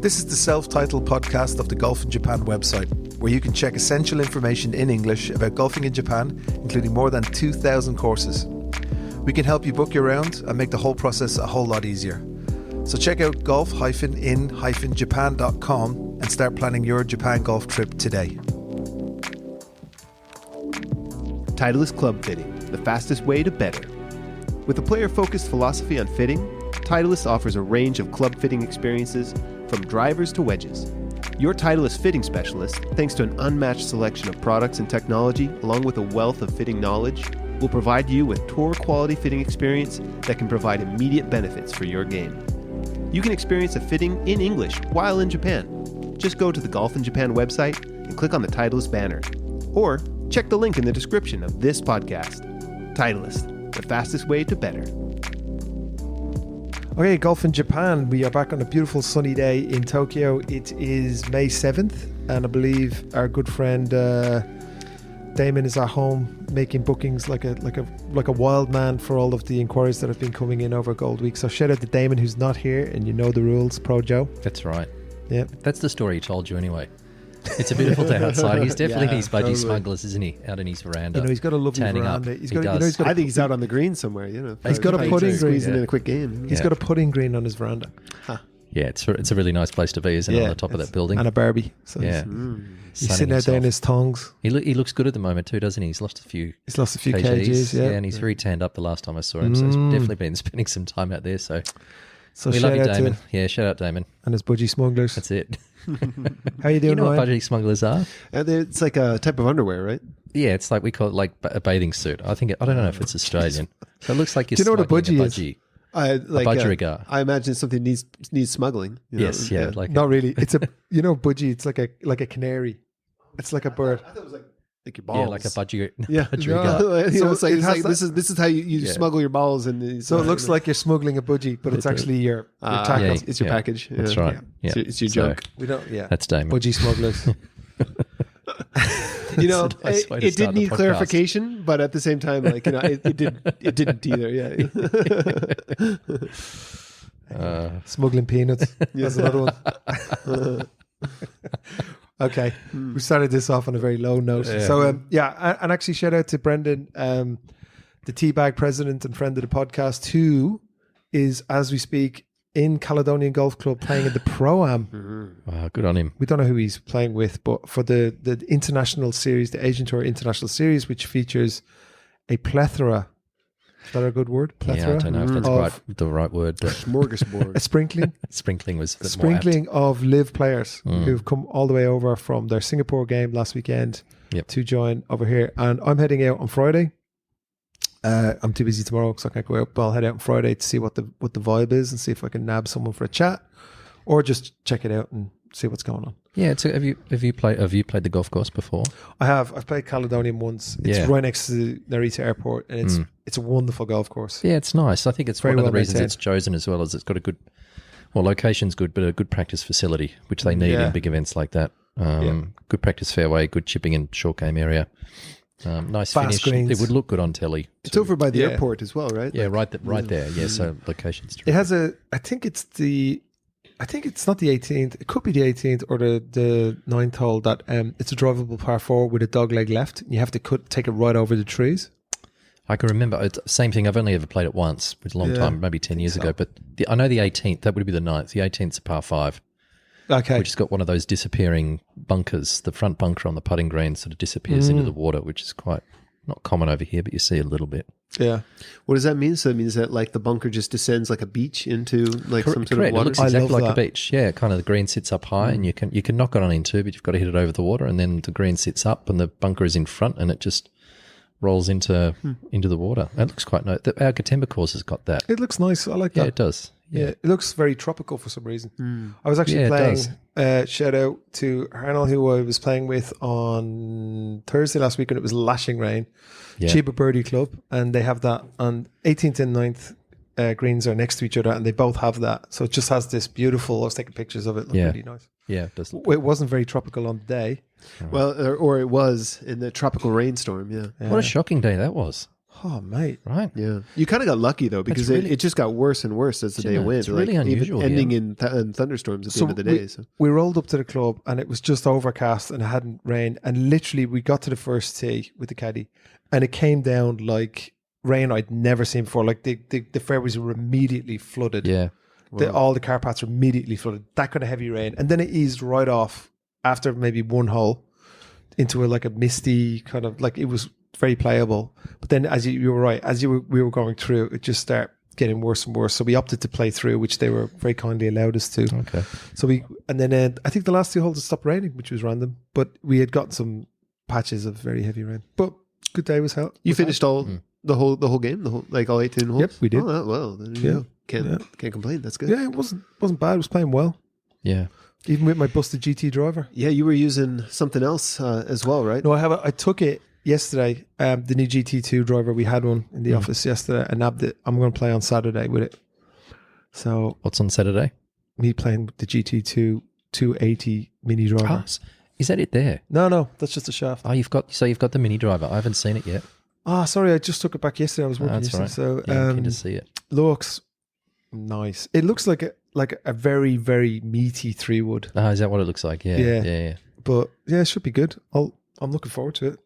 This is the self-titled podcast of the Golf in Japan website, where you can check essential information in English about golfing in Japan, including more than 2,000 courses. We can help you book your round and make the whole process a whole lot easier. So check out golf-in-japan.com and start planning your Japan golf trip today. Titleist Club Fitting, the fastest way to better. With a player-focused philosophy on fitting, Titleist offers a range of club fitting experiences from drivers to wedges. Your Titleist fitting specialist, thanks to an unmatched selection of products and technology, along with a wealth of fitting knowledge, will provide you with tour-quality fitting experience that can provide immediate benefits for your game. You can experience a fitting in English while in Japan. Just go to the Golf in Japan website and click on the Titleist banner. Or check the link in the description of this podcast. Titleist, the fastest way to better. Okay, Golf in Japan. We are back on a beautiful sunny day in Tokyo. It is May 7th, and I believe our good friend Damon is at home making bookings like a wild man for all of the inquiries that have been coming in over Gold Week. So shout out to Damon, who's not here, and you know the rules, Pro Joe. That's right. Yeah, that's the story he told you anyway. It's a beautiful day outside. He's definitely these budgie smugglers, isn't he? Out in his veranda. You know, he's got a lovely veranda. I think he's out on the green somewhere. He's got a putting green in a quick game. He's got a putting green on his veranda. Huh. Yeah, it's a really nice place to be, isn't it? On the top of that building, and a Barbie. So yeah, he's sitting out there in his tongs. He looks good at the moment too, doesn't he? He's lost a few kgs, yeah, and he's very tanned up the last time I saw him. So he's definitely been spending some time out there. So we love you, Damon. Shout out Damon and his budgie smugglers. That's it. How you doing? You know Ryan? what budgie smugglers are? It's like a type of underwear, right? Yeah, it's like we call it like a bathing suit. I don't know if it's Australian. So it looks like you're. Do you know what a budgie is? A budgerigar. I imagine something needs smuggling. Yes, yeah. Like not really. It's a budgie. It's like a canary. It's like a bird. I thought it was like your balls. Yeah, like a budgie. Yeah, budgerigar. So it's like this is how you smuggle your balls, and so it looks like you're smuggling a budgie, but it's actually your tackle. Yeah, it's your package. That's right. Yeah. It's your junk. We don't. Yeah, that's Damon. Budgie smugglers. It did need clarification, but at the same time, it didn't either. Yeah. Smuggling peanuts. That's another one. Okay, we started this off on a very low note. Yeah. So and actually shout out to Brendan, the Teabag president and friend of the podcast, who is, as we speak, in Caledonian Golf Club playing in the Pro-Am. Wow, good on him. We don't know who he's playing with, but for the international series, the Asian Tour International Series, which features a plethora. Is that a good word? Plethora? Yeah, I don't know if that's the right word. But smorgasbord. A sprinkling? Sprinkling of LIV players who've come all the way over from their Singapore game last weekend to join over here. And I'm heading out on Friday. I'm too busy tomorrow, so I can't go out, but I'll head out on Friday to see what the vibe is and see if I can nab someone for a chat or just check it out and see what's going on. Yeah, so have you played the golf course before? I have. I've played Caledonian once. It's right next to Narita Airport, and it's a wonderful golf course. Yeah, it's nice. I think it's very one of the reasons it's chosen as well, as it's got a good, location's good, but a good practice facility, which they need in big events like that. Good practice fairway, good chipping and short game area. Nice fast finish. greens. It would look good on telly. It's over by the airport as well, right? Yeah, right there. Yeah, so location's terrific. It has I think it's not the 18th. It could be the 18th or the 9th hole that it's a drivable par 4 with a dogleg left. You have to take it right over the trees. I can remember. It's the same thing. I've only ever played it once. It was a long time, maybe 10 years ago. But I know the 18th. That would be the 9th. The 18th's a par 5. Okay. Which has got one of those disappearing bunkers. The front bunker on the putting green sort of disappears into the water, which is quite not common over here, but you see a little bit. Yeah. What does that mean? So it means that the bunker just descends like a beach into some sort of water? It looks exactly like a beach. Yeah, kind of the green sits up high and you can knock it on in two, but you've got to hit it over the water, and then the green sits up and the bunker is in front and it just rolls into the water. That looks quite nice. Our Gatemba course has got that. It looks nice. I like that. Yeah, it does. Yeah, it looks very tropical for some reason. I was actually playing, shout out to Arnold, who I was playing with on Thursday last week, and it was lashing rain. Chiba Birdie Club, and they have that on 18th and 9th greens are next to each other, and they both have that. So it just has this beautiful, I was taking pictures of it, look really nice. Yeah, it does. It wasn't very tropical on the day. Well, or it was in the tropical rainstorm, What a shocking day that was. Oh, mate. right? Yeah. You kind of got lucky, though, because really- it just got worse and worse as the day went. It's really unusual, even ending in thunderstorms at the end of the day. So. We rolled up to the club and it was just overcast and it hadn't rained. And literally we got to the first tee with the caddy and it came down like rain I'd never seen before. Like the fairways were immediately flooded. Yeah. All the car paths were immediately flooded. That kind of heavy rain. And then it eased right off after maybe one hole into a misty kind of, like, it was very playable. But then as you were right, as we were going through, it just started getting worse and worse. So we opted to play through, which they were very kindly allowed us to. Okay. So and then I think the last 2 holes it stopped raining, which was random. But we had gotten some patches of very heavy rain. But good day was held. You finished all the whole game, all 18 holes? Yep, we did. Oh, well, then you go. Can't complain. That's good. Yeah, it wasn't bad. It was playing well. Yeah. Even with my busted GT driver. Yeah, you were using something else as well, right? No, I took it yesterday. The new GT2 driver, we had one in the office yesterday. I nabbed it. I'm going to play on Saturday with it. So What's on Saturday? me playing with the GT2 280 mini driver. Oh, is that it there? No, that's just a shaft. Oh, you've got the mini driver. I haven't seen it yet. Sorry, I just took it back yesterday. I was working That's yesterday. right. So Yeah, I'm keen to see it. looks nice. It looks like a very, very meaty 3-wood. Oh, is that what it looks like? Yeah. But yeah, it should be good. I'm looking forward to it.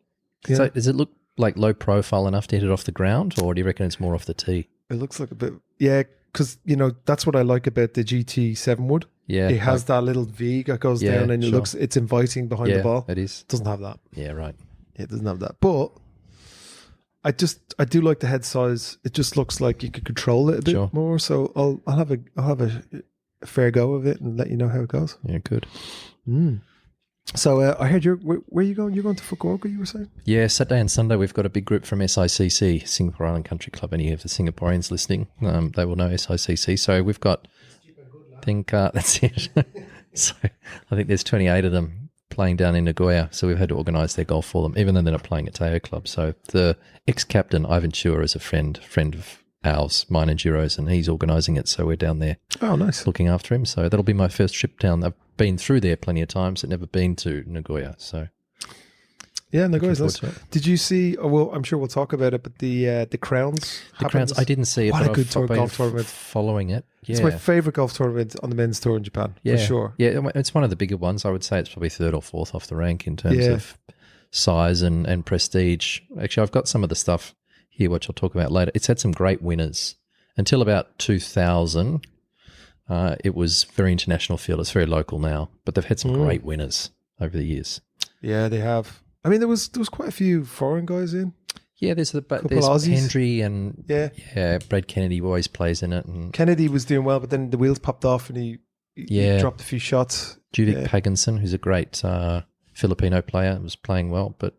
Yeah. So does it look like low profile enough to hit it off the ground, or do you reckon it's more off the tee? It looks like a bit, because that's what I like about the GT7 wood. Yeah. It has that little V that goes down and it's inviting behind the ball. It is. It doesn't have that. Yeah, right. It doesn't have that. But I do like the head size. It just looks like you could control it a bit more. So I'll have a fair go of it and let you know how it goes. Yeah, good. So I heard where are you going? You're going to Fukuoka, you were saying? Yeah, Saturday and Sunday we've got a big group from SICC, Singapore Island Country Club. Any of the Singaporeans listening, they will know SICC. So we've got, I think that's it. So I think there's 28 of them playing down in Nagoya. So we've had to organise their golf for them, even though they're not playing at Teo Club. So the ex-captain, Ivan Chua, is a friend of ours, mine and Jiro's, and he's organising it. So we're down there. Oh, nice. Looking after him. So that'll be my first trip down. I've been through there plenty of times, but never been to Nagoya. So yeah, Nagoya's nice. Did you see? Oh, well, I'm sure we'll talk about it. But the Crowns. The Crowns. I didn't see it. What but a good golf tournament! Following it. Yeah. It's my favourite golf tournament on the men's tour in Japan. Yeah, for sure. Yeah, it's one of the bigger ones. I would say it's probably 3rd or 4th off the rank in terms of size and prestige. Actually, I've got some of the stuff here, which I'll talk about later. It's had some great winners. Until about 2000, it was very international field. It's very local now, but they've had some great winners over the years. Yeah, they have. I mean, there was quite a few foreign guys in. Yeah, there's Hendry and Brad Kennedy always plays in it. And Kennedy was doing well, but then the wheels popped off and he dropped a few shots. Judith Paganson, who's a great Filipino player, was playing well, but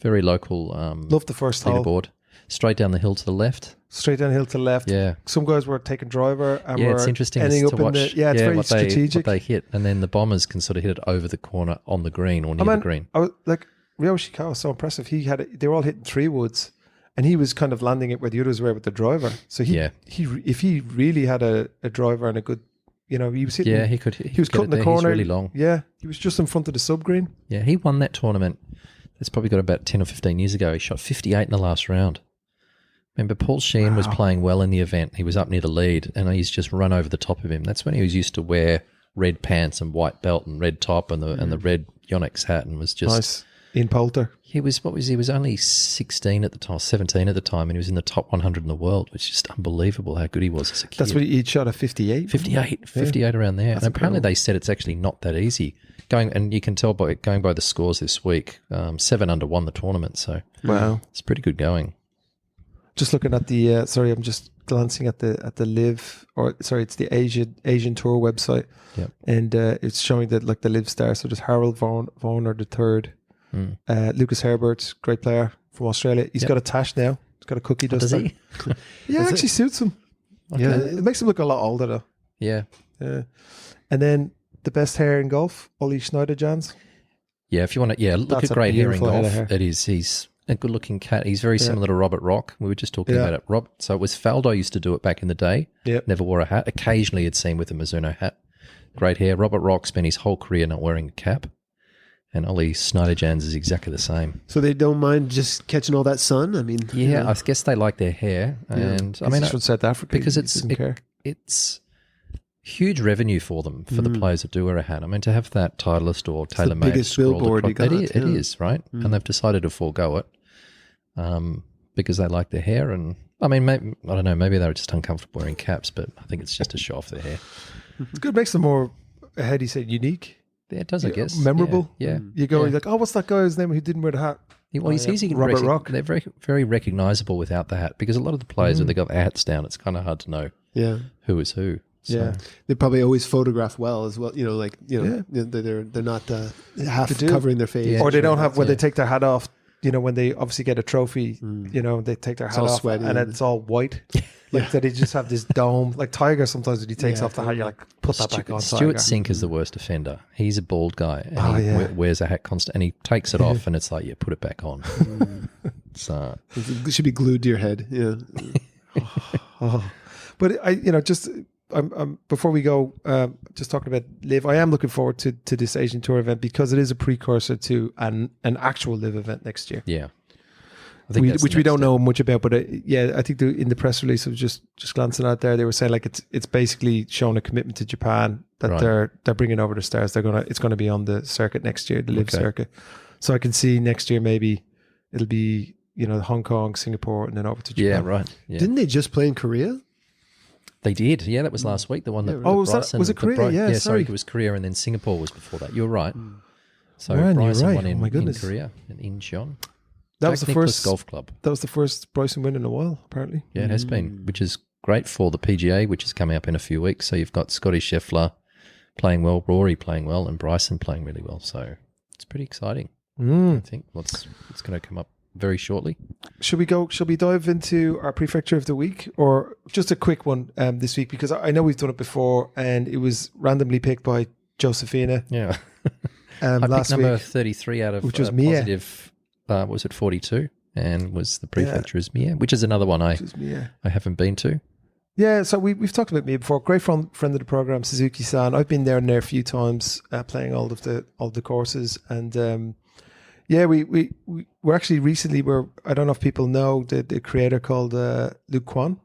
very local. Loved the first leaderboard. Straight down the hill to the left. Straight downhill to the left. Yeah. Some guys were taking driver and were it's interesting ending to up watch. it's very strategic. What they hit, and then the bombers can sort of hit it over the corner on the green or near the green. I was like, Ryo Ishikawa was so impressive. They were all hitting 3-woods, and he was kind of landing it where the others were with the driver. So if he really had a driver and a good, he was hitting. Yeah, he could. He was cutting the corner. He's really long. Yeah, he was just in front of the sub green. Yeah, he won that tournament. It's probably got about 10 or 15 years ago. He shot 58 in the last round. Remember, Paul Sheehan was playing well in the event. He was up near the lead, and he's just run over the top of him. That's when he was used to wear red pants and white belt and red top and the red Yonex hat, and was just nice. In Poulter. He was only 16 at the time, 17 at the time, and he was in the top 100 in the world, which is just unbelievable how good he was as a kid. That's what he'd shot a 58? 58 around there. That's and apparently they said it's actually not that easy. And you can tell by going by the scores this week, 7 under won the tournament, so wow, it's pretty good going. Just looking at the I'm just glancing at the LIV, it's the Asian Tour website, and it's showing that like the LIV stars. So there's Harold Varner the third, Lucas Herbert, great player from Australia. He's got a tash now. He's got a cookie dust. Does he? Yeah, it actually suits him. Okay. Yeah, it makes him look a lot older though. Yeah. And then the best hair in golf, Ollie Schneider-Jans. Yeah, if you want to, look at great hair in golf. It is. He's a good-looking cat. He's very similar to Robert Rock. We were just talking about it. So it was Faldo used to do it back in the day. Yep. Never wore a hat. Occasionally you'd see him with a Mizuno hat. Great hair. Robert Rock spent his whole career not wearing a cap. And Ollie Snyderjans is exactly the same. So they don't mind just catching all that sun? I mean... Yeah, I guess they like their hair. And I mean... He's from South Africa. Because it's huge revenue for them, for the players that do wear a hat. I mean, to have that Titleist or TaylorMade... the biggest billboard you got. It is, right? And they've decided to forego it because they like their hair. And I mean, maybe, I don't know, maybe they were just uncomfortable wearing caps, but I think it's just to show off their hair. It's good. It makes them more, how do you say, unique? Yeah, it does, I guess. Memorable. Yeah. You go, you're like, oh, what's that guy's name who didn't wear the hat? Well, he's easy to Robert Rock. They're very, very recognisable without the hat because a lot of the players, when they got their hats down, it's kind of hard to know who is who. So. Yeah. They probably always photograph well as well. They're not half covering their face. Yeah, or they don't have, when they take their hat off, when they obviously get a trophy, they take their hat off sweaty and it's all white. Like that, they just have this dome. Like Tiger, sometimes when he takes off the hat, you're like, put that back on. Stuart Sink is the worst offender. He's a bald guy and he wears a hat constant and he takes it off and it's like, put it back on. So it should be glued to your head. Yeah. But I'm before we go, just talking about LIV, I am looking forward to this Asian Tour event because it is a precursor to an actual LIV event next year. Yeah. Which we don't know much about, but I think in the press release, I was just glancing out there, they were saying like it's basically showing a commitment to Japan that they're bringing over the stars. It's gonna be on the circuit next year, the LIV circuit. So I can see next year maybe it'll be Hong Kong, Singapore, and then over to Japan. Yeah, right. Yeah. Didn't they just play in Korea? They did. Yeah, that was last week. The one that was it Korea? Sorry, it was Korea, and then Singapore was before that. You're right. So Man, Bryson right. won in goodness. Korea, in Incheon. That was the first golf club. That was the first Bryson win in a while, apparently. Yeah, it has been, which is great for the PGA, which is coming up in a few weeks. So you've got Scottie Scheffler playing well, Rory playing well, and Bryson playing really well. So it's pretty exciting. I think it's going to come up very shortly. Should we dive into our prefecture of the week, or just a quick one this week? Because I know we've done it before, and it was randomly picked by Josephina. Yeah, I picked number 33 out of which was Mia. Positive. Was it 42? And was the prefecture is Mia, which is another one I haven't been to. Yeah, so we've talked about Mia before. Great friend of the program, Suzuki-san. I've been there and there a few times, playing all of the courses, and we're actually recently. I don't know if people know the creator called Luke Kwan.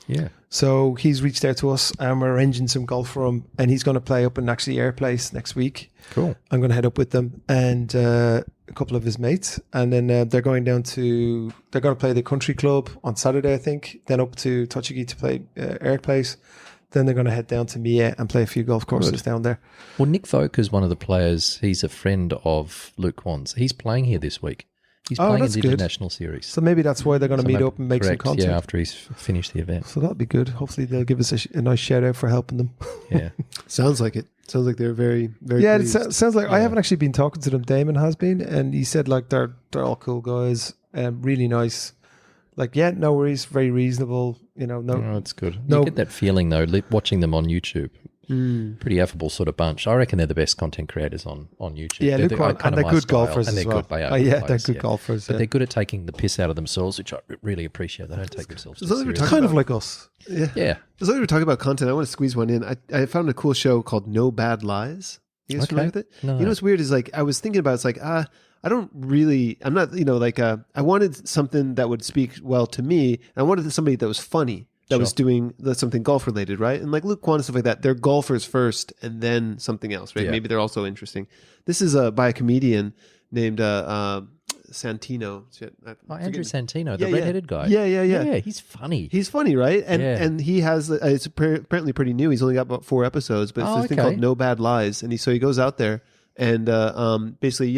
Yeah. So he's reached out to us and we're arranging some golf for him, and he's going to play up in actually Airplace next week. Cool. I'm going to head up with them and a couple of his mates, and then they're going to play the country club on Saturday, I think, then up to Tochigi to play Airplace. Then they're going to head down to Mie and play a few golf courses down there. Well, Nick Voke is one of the players. He's a friend of Luke Kwan's. He's playing here this week. He's playing in the International Series. So maybe that's why they're going to meet up and make some content. Yeah, after he's finished the event. So that'll be good. Hopefully they'll give us a nice shout out for helping them. Yeah. Sounds like it. Sounds like they're very, very pleased. It sounds like I haven't actually been talking to them. Damon has been, and he said like they're all cool guys, really nice. Like, no worries, very reasonable. No, it's good. You get that feeling though, watching them on YouTube. Pretty affable sort of bunch. I reckon they're the best content creators on YouTube. Yeah, and they're good golfers as well. They're good golfers. But they're good at taking the piss out of themselves, which I really appreciate. They don't take themselves too seriously. Kind of like us. Yeah. As long as we're talking about content, I want to squeeze one in. I found a cool show called No Bad Lies. You guys familiar with it? No. You know what's weird is like I was thinking about it's like I'm not I wanted something that would speak well to me, and I wanted somebody that was funny. That was doing something golf related, right? And like Luke Kwan and stuff like that, they're golfers first and then something else, right? Yeah. Maybe they're also interesting. This is by a comedian named Santino. Andrew Santino, the redheaded guy. Yeah. He's funny. He's funny, right? And he has, it's apparently pretty new. He's only got about 4 episodes, but it's this thing called No Bad Lies. And he goes out there and basically,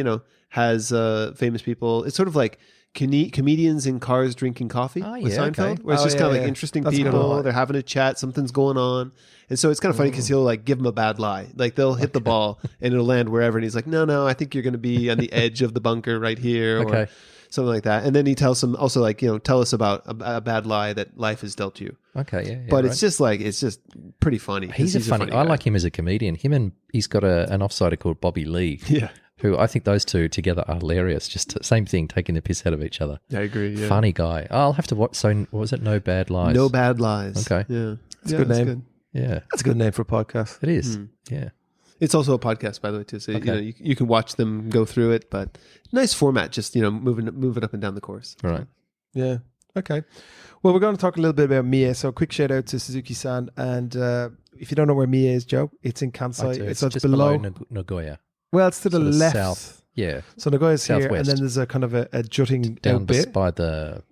has famous people. It's sort of like comedians in cars drinking coffee with Seinfeld, where it's just kind of like interesting people. They're having a chat, something's going on, and so it's kind of funny because he'll like give them a bad lie, like they'll hit the ball and it'll land wherever, and he's like, no, I think you're going to be on the edge of the bunker right here, or something like that, and then he tells them also like tell us about a bad lie that life has dealt you. But it's just pretty funny. He's a funny. I like him as a comedian. He's got an offsider called Bobby Lee. Yeah. Who I think those two together are hilarious. Just same thing, taking the piss out of each other. Yeah, I agree. Yeah. Funny guy. I'll have to watch. So what was it? No Bad Lies. No Bad Lies. Okay. Yeah. That's a good name. Good. Yeah. That's a good name for a podcast. It is. Yeah. It's also a podcast, by the way, too. So you can watch them go through it, but nice format. Just moving up and down the course. Right. Yeah. Okay. Well, we're going to talk a little bit about Mie. So, quick shout out to Suzuki-san. And if you don't know where Mie is, Joe, it's in Kansai. It's just below Nagoya. Well, it's to the left. South. Yeah. So Nagoya's Southwest. here, and then there's a kind of a jutting down bit by the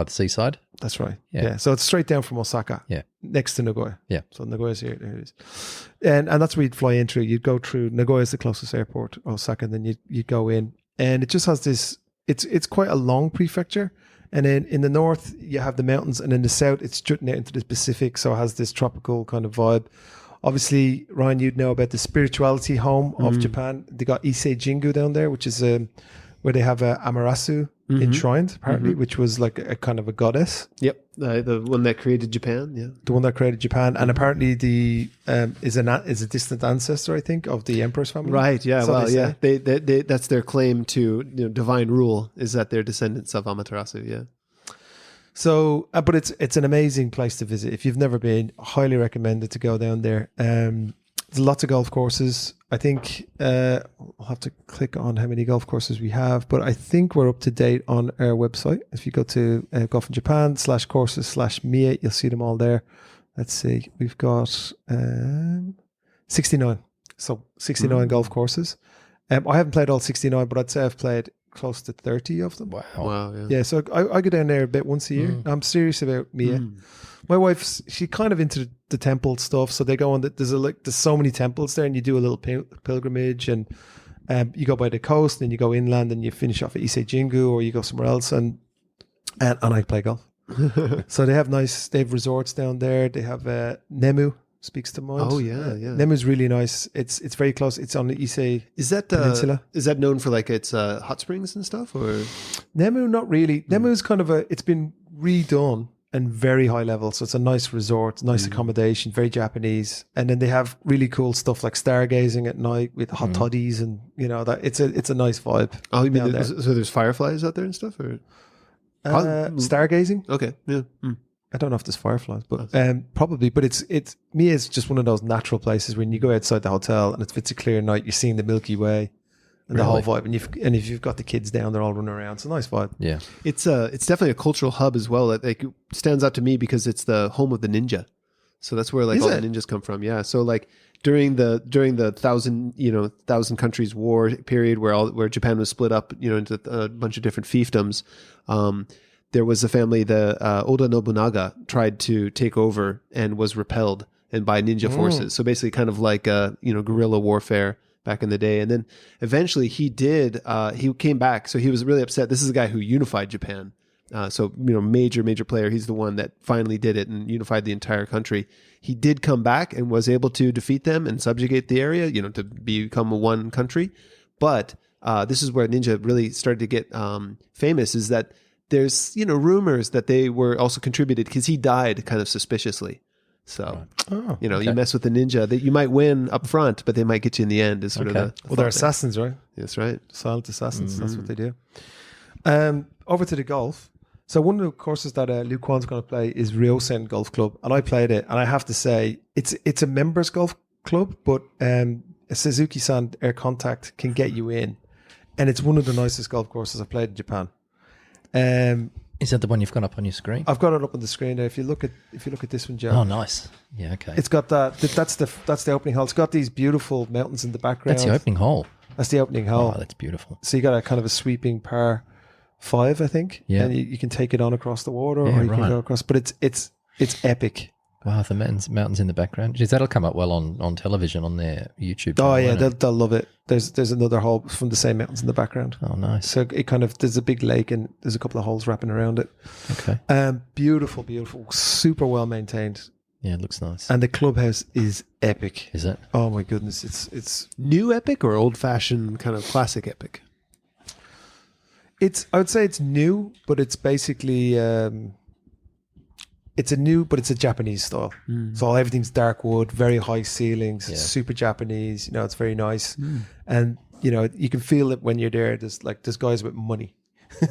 seaside. That's right. Yeah. Yeah. So it's straight down from Osaka. Yeah. Next to Nagoya. Yeah. So Nagoya's here. There it is. And that's where you'd fly in through. You'd go through Nagoya's the closest airport, Osaka, and then you'd go in. And it just has this. It's quite a long prefecture. And then in the north, you have the mountains, and in the south, it's jutting out into the Pacific, so it has this tropical kind of vibe. Obviously, Ryan, you'd know about the spirituality home of Japan. They got Issei Jingu down there, which is where they have Amaterasu enshrined, apparently, which was like a kind of a goddess. Yep, the one that created Japan. Yeah, the one that created Japan, and apparently the is a distant ancestor, I think, of the emperor's family. Right. Yeah. So well, yeah. They that's their claim to divine rule, is that they're descendants of Amaterasu. Yeah. So, but it's an amazing place to visit. If you've never been, highly recommend it to go down there. There's lots of golf courses. I think I'll have to click on how many golf courses we have, but I think we're up to date on our website. If you go to Golf in Japan /courses/Mie, you'll see them all there. Let's see. We've got 69. So 69 golf courses. I haven't played all 69, but I'd say I've played close to 30 of them. Wow. Yeah. Yeah, so I go down there a bit once a year. I'm serious about Mie. My wife's, she kind of into the temple stuff, so they go on. There's so many temples there, and you do a little pilgrimage, and you go by the coast, and then you go inland, and you finish off at Issei Jingu, or you go somewhere else, and I play golf. So they have resorts down there. They have Nemu. Speaks to mind. Oh yeah. Nemu's really nice. It's very close. It's on the Issei Peninsula. Is that known for like its hot springs and stuff, or Nemu? Not really. Nemu's kind of it's been redone and very high level, so it's a nice resort, nice accommodation, very Japanese. And then they have really cool stuff like stargazing at night with hot toddies, and that it's a nice vibe. Oh, you mean so there's fireflies out there and stuff, or stargazing? Okay, yeah. I don't know if there's fireflies, but probably. But it's Mie is just one of those natural places when you go outside the hotel and if it's a clear night, you're seeing the Milky Way and the whole vibe. And if you've got the kids down, they're all running around. It's a nice vibe. Yeah, it's definitely a cultural hub as well. That like stands out to me because it's the home of the ninja. So that's where all the ninjas come from. Yeah. So like during the 1,000 countries war period where Japan was split up into a bunch of different fiefdoms. There was a family, the Oda Nobunaga tried to take over and was repelled and by ninja forces. So basically kind of like guerrilla warfare back in the day. And then eventually he came back. So he was really upset. This is a guy who unified Japan. Major player. He's the one that finally did it and unified the entire country. He did come back and was able to defeat them and subjugate the area, to become one country. But this is where ninja really started to get famous, is that there's, rumors that they were also contributed because he died kind of suspiciously. So, you mess with the ninja, that you might win up front, but they might get you in the end is sort of they're assassins, right? That's right. Silent assassins. That's what they do. Over to the golf. So one of the courses that Luke Kwan's going to play is Ryosen Golf Club. And I played it. And I have to say, it's a members golf club, but Suzuki-san Air Contact can get you in. And it's one of the nicest golf courses I've played in Japan. Is that the one you've got up on your screen? I've got it up on the screen there. If you look at this one, Joe. Oh, nice. Yeah, okay. It's got that's the opening hole. It's got these beautiful mountains in the background. That's the opening hole. That's the opening hole. Oh, that's beautiful. So you got a kind of a sweeping par 5, I think. Yeah. And you can take it on across the water, or you can go across. But it's epic. Wow, the mountains in the background. Jeez, that'll come up well on television on their YouTube. Oh yeah, they'll love it. There's another hole from the same mountains in the background. Oh nice. So it there's a big lake and there's a couple of holes wrapping around it. Okay. Beautiful, super well maintained. Yeah, it looks nice. And the clubhouse is epic. Is it? Oh my goodness, it's new epic or old fashioned kind of classic epic? I would say it's new, but it's basically it's a Japanese style. So everything's dark wood, very high ceilings, super Japanese. It's very nice, and you can feel it when you're there. There's guys with money,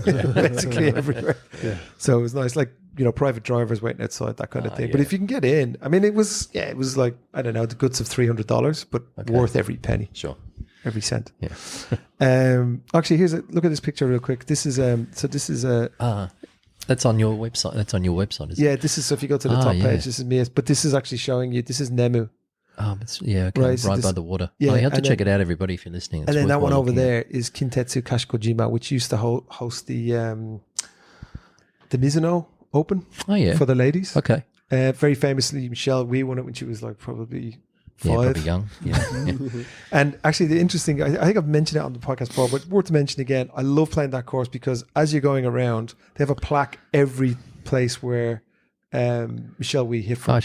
basically everywhere. Yeah. So it was nice. Like private drivers waiting outside, that kind of thing. Yeah. But if you can get in, I mean, it was like, I don't know, the guts of $300, but worth every penny. Sure. Every cent. Yeah. Actually, look at this picture real quick. This is that's on your website. That's on your website, isn't it? yeah, this is, so if you go to the top page, this is me, but this is actually showing you, this is Nemu. Okay. Right so by the water. Yeah, you have to check it out, everybody, if you're listening. And then that one over there is Kintetsu Kashikojima, which used to host the Mizuno Open for the ladies. Okay. Very famously, Michelle Wee won it when she was like probably 5. Yeah, probably young. Yeah. And actually, the interesting, I think I've mentioned it on the podcast before, but worth to mention again, I love playing that course because as you're going around, they have a plaque every place where Michelle Wee hit from.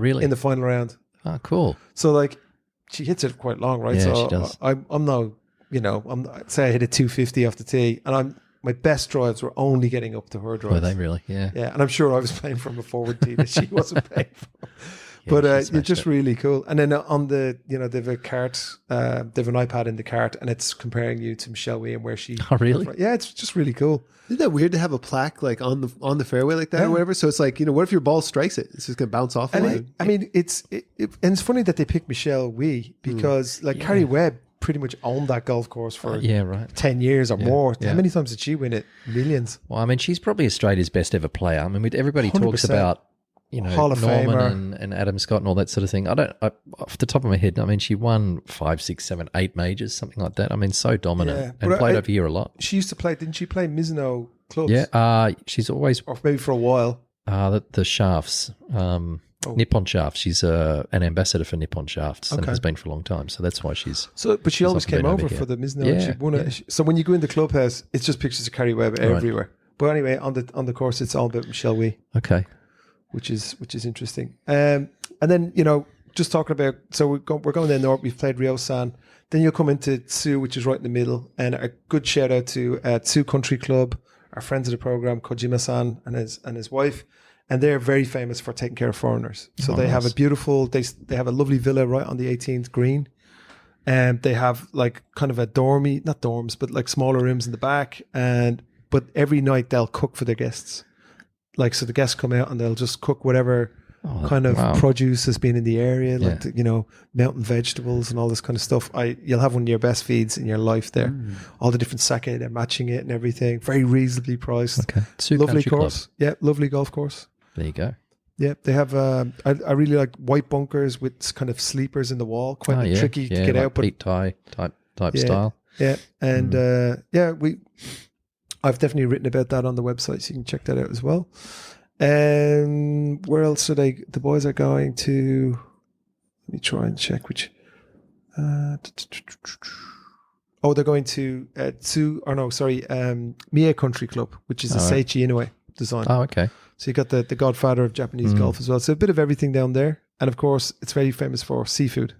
Really? In the final round. Oh, cool. So like, she hits it quite long, right? Yeah, so she does. I'm now, say I hit a 250 off the tee, and my best drives were only getting up to her drives. Were they really? Yeah. Yeah, and I'm sure I was playing from a forward tee that she wasn't playing from. But you're just really cool. And then on the, they have a cart, they have an iPad in the cart, and it's comparing you to Michelle Wee and where she. Oh, really? Yeah, it's just really cool. Isn't that weird to have a plaque like on the fairway like that or whatever? So it's like, what if your ball strikes it? It's just going to bounce off. And and it's funny that they picked Michelle Wee because Carrie Webb pretty much owned that golf course for 10 years or more. How many times did she win it? Millions. Well, I mean, she's probably Australia's best ever player. I mean, everybody talks about, Hall of Norman and Adam Scott and all that sort of thing. Off the top of my head, I mean, she won 5, 6, 7, 8 majors, something like that. I mean, so dominant and played over here a lot. She used to play, didn't she play Mizuno clubs? Yeah, she's always... Or maybe for a while. The shafts, Nippon Shafts. She's an ambassador for Nippon Shafts and has been for a long time. So that's why she's... But she always came over for the Mizuno. Yeah, she won it. So when you go in the clubhouse, it's just pictures of Carrie Webb everywhere. But anyway, on the course, it's all about Michelle Wee. Okay. Which is interesting. And then, just talking about, so we're going there north, we've played Ryo-san. Then you'll come into Tsu, which is right in the middle. And a good shout out to Tsu Country Club, our friends of the program, Kojima-san and his wife. And they're very famous for taking care of foreigners. So they have a beautiful, they have a lovely villa right on the 18th green. And they have like kind of a dormy, not dorms, but like smaller rooms in the back. But every night they'll cook for their guests. Like, so the guests come out and they'll just cook whatever kind of produce has been in the area, like, mountain vegetables and all this kind of stuff. You'll have one of your best feeds in your life there. All the different sake, they're matching it and everything. Very reasonably priced. Okay. Lovely course. Club. Yeah, lovely golf course. There you go. Yeah, they have, I really like white bunkers with kind of sleepers in the wall. Quite tricky to get like out. But beat tie type style. Yeah, and I've definitely written about that on the website, so you can check that out as well. Where else are the boys are going to? Let me try and check which. They're going to Mie Country Club, which is a Seiichi Inoue design. Oh, okay. So you got the godfather of Japanese golf as well. So a bit of everything down there. And of course, it's very famous for seafood.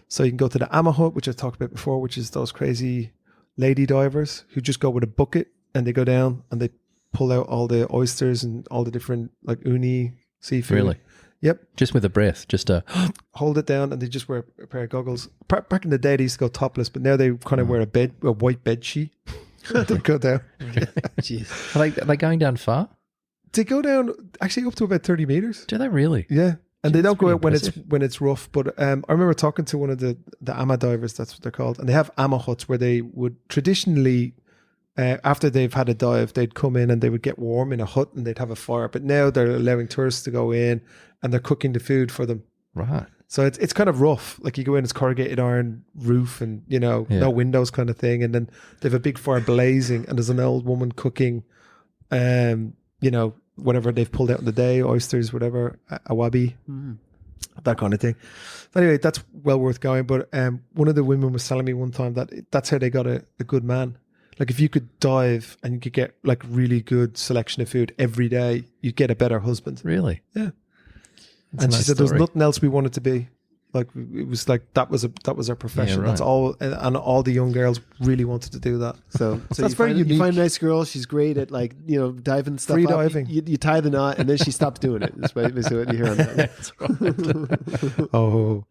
So you can go to the Ama Hut, which I talked about before, which is those crazy lady divers who just go with a bucket and they go down and they pull out all the oysters and all the different like uni seafood. Really? Yep. Just with a breath, just to hold it down, and they just wear a pair of goggles. Back in the day, they used to go topless, but now they kind of wear a white bed sheet. They go down. Jeez. Are they going down far? They go down actually up to about 30 meters. Do they really? Yeah. And they don't go out when it's rough. But I remember talking to one of the ama divers, that's what they're called. And they have ama huts where they would traditionally, after they've had a dive, they'd come in and they would get warm in a hut and they'd have a fire. But now they're allowing tourists to go in and they're cooking the food for them. Right. So it's kind of rough. Like you go in, it's corrugated iron roof and, no windows kind of thing. And then they have a big fire blazing and there's an old woman cooking, whatever they've pulled out in the day, oysters, whatever, awabi, that kind of thing. But anyway, that's well worth going. But one of the women was telling me one time that that's how they got a good man. Like if you could dive and you could get like really good selection of food every day, you'd get a better husband. Really? Yeah. And she said there was nothing else we wanted to be. Like it was like that was our profession. Yeah, right. That's all, and all the young girls really wanted to do that. So that's very unique. You find a nice girl. She's great at diving stuff. Free diving. You tie the knot, and then she stops doing it. That's basically what you hear on that. That's right. Oh,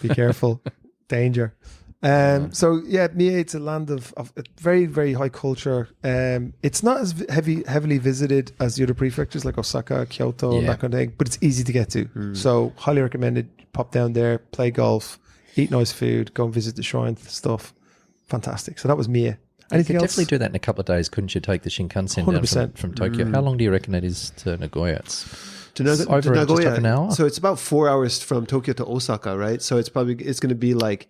be careful, danger. So yeah, Mie, it's a land of very, very high culture. It's not as heavily visited as the other prefectures like Osaka, Kyoto, and that kind of thing, but it's easy to get to. So highly recommended. Pop down there, play golf, eat nice food, go and visit the shrine stuff. Fantastic. So that was Mie. Anything else? Definitely do that in a couple of days, couldn't you? Take the Shinkansen down from Tokyo. How long do you reckon it is to Nagoya? To Nagoya, just over an hour? So it's about 4 hours from Tokyo to Osaka, right? So it's going to be like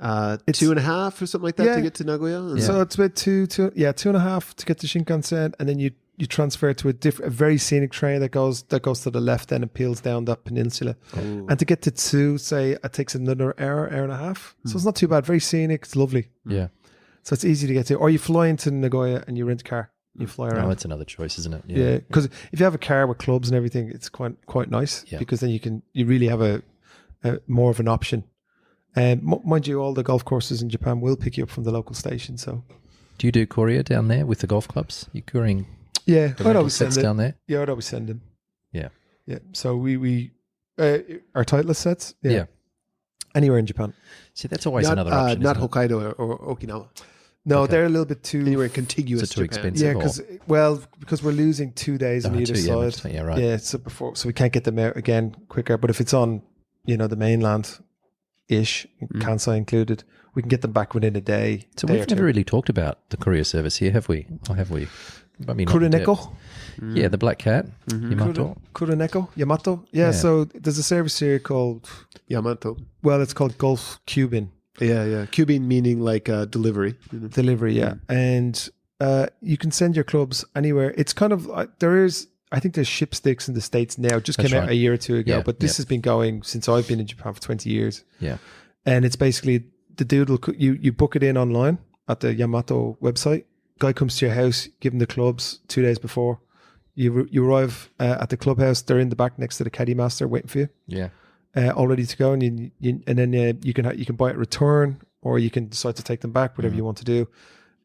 2.5 or something like that to get to Nagoya. So it's about 2.5 to get to Shinkansen, and then you transfer to a very scenic train that goes to the left then and peels down that peninsula. And to get to Tsu, say, it takes another hour and a half. So it's not too bad. Very scenic. It's lovely. Yeah. So it's easy to get to. Or you fly into Nagoya and you rent a car. You fly around. Oh, that's another choice, isn't it? Yeah. Because if you have a car with clubs and everything, it's quite nice because then you really have a more of an option. And mind you, all the golf courses in Japan will pick you up from the local station. So, do you do courier down there with the golf clubs? You're couriering? Yeah, I'd always send them down there. Yeah, I'd always send them. Yeah. So we our Titleist sets. Yeah. Anywhere in Japan. See, that's always another option. Not Hokkaido or Okinawa. No, they're a little bit too anywhere contiguous. Too expensive. Yeah, because we're losing 2 days on either side. Yeah, right. Yeah, so we can't get them out again quicker. But if it's on, the mainland ish, Kansai included, we can get them back within a day. So we've never really talked about the courier service here, have we? Or have we? I mean, Kuroneko? Yeah, the Black Cat. Yamato. Kuroneko? Yamato? Yeah, so there's a service here called Yamato. Well, it's called Golf Q-Bin. Yeah. Q-Bin meaning like delivery. Delivery, yeah. And you can send your clubs anywhere. It's kind of, I think there's Shipsticks in the States now. It just came out a year or two ago. But this has been going since I've been in Japan for 20 years. Yeah. And it's basically, the dude will, you book it in online at the Yamato website. Guy comes to your house, give him the clubs 2 days before. You arrive at the clubhouse. They're in the back next to the caddy master waiting for you. Yeah. All ready to go, and then you can buy it return, or you can decide to take them back, whatever you want to do.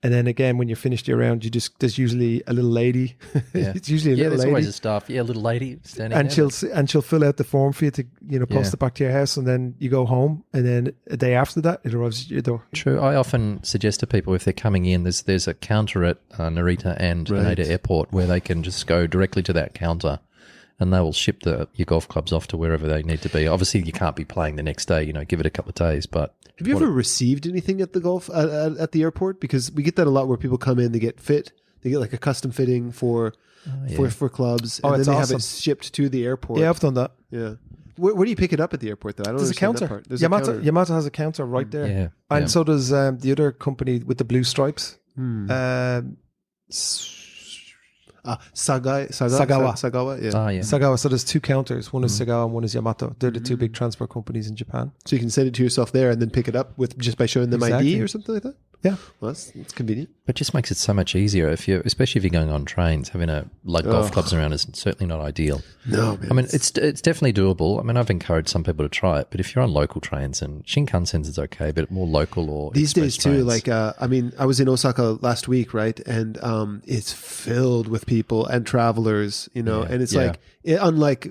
And then again, when you're finished your round, there's usually a little lady. Yeah. It's usually a little lady. There's always a staff. Yeah, a little lady standing and there. she'll fill out the form for you to post it back to your house, and then you go home, and then a day after that it arrives at your door. True. I often suggest to people if they're coming in, there's a counter at Narita and Haneda Airport where they can just go directly to that counter, and they will ship your golf clubs off to wherever they need to be. Obviously, you can't be playing the next day. Give it a couple of days, but. Have you ever received anything at the golf at the airport? Because we get that a lot where people come in, they get like a custom fitting for clubs, and then they have it shipped to the airport. Yeah, I've done that. Yeah. Where do you pick it up at the airport though? I don't understand that part. There's a counter. Yamato has a counter right there. Yeah. And so does the other company with the blue stripes. Sagawa. Yeah. Sagawa. So there's two counters. One is Sagawa and one is Yamato. They're the two big transport companies in Japan. So you can send it to yourself there and then pick it up just by showing them ID or something like that? Yeah. Well, that's convenient. But it just makes it so much easier especially if you're going on trains. Having golf clubs around is certainly not ideal. No, man. I mean, it's definitely doable. I mean, I've encouraged some people to try it, but if you're on local trains, and Shinkansen is okay, but more local or these days too. Trains. I was in Osaka last week, right? And it's filled with people and travelers, and it's unlike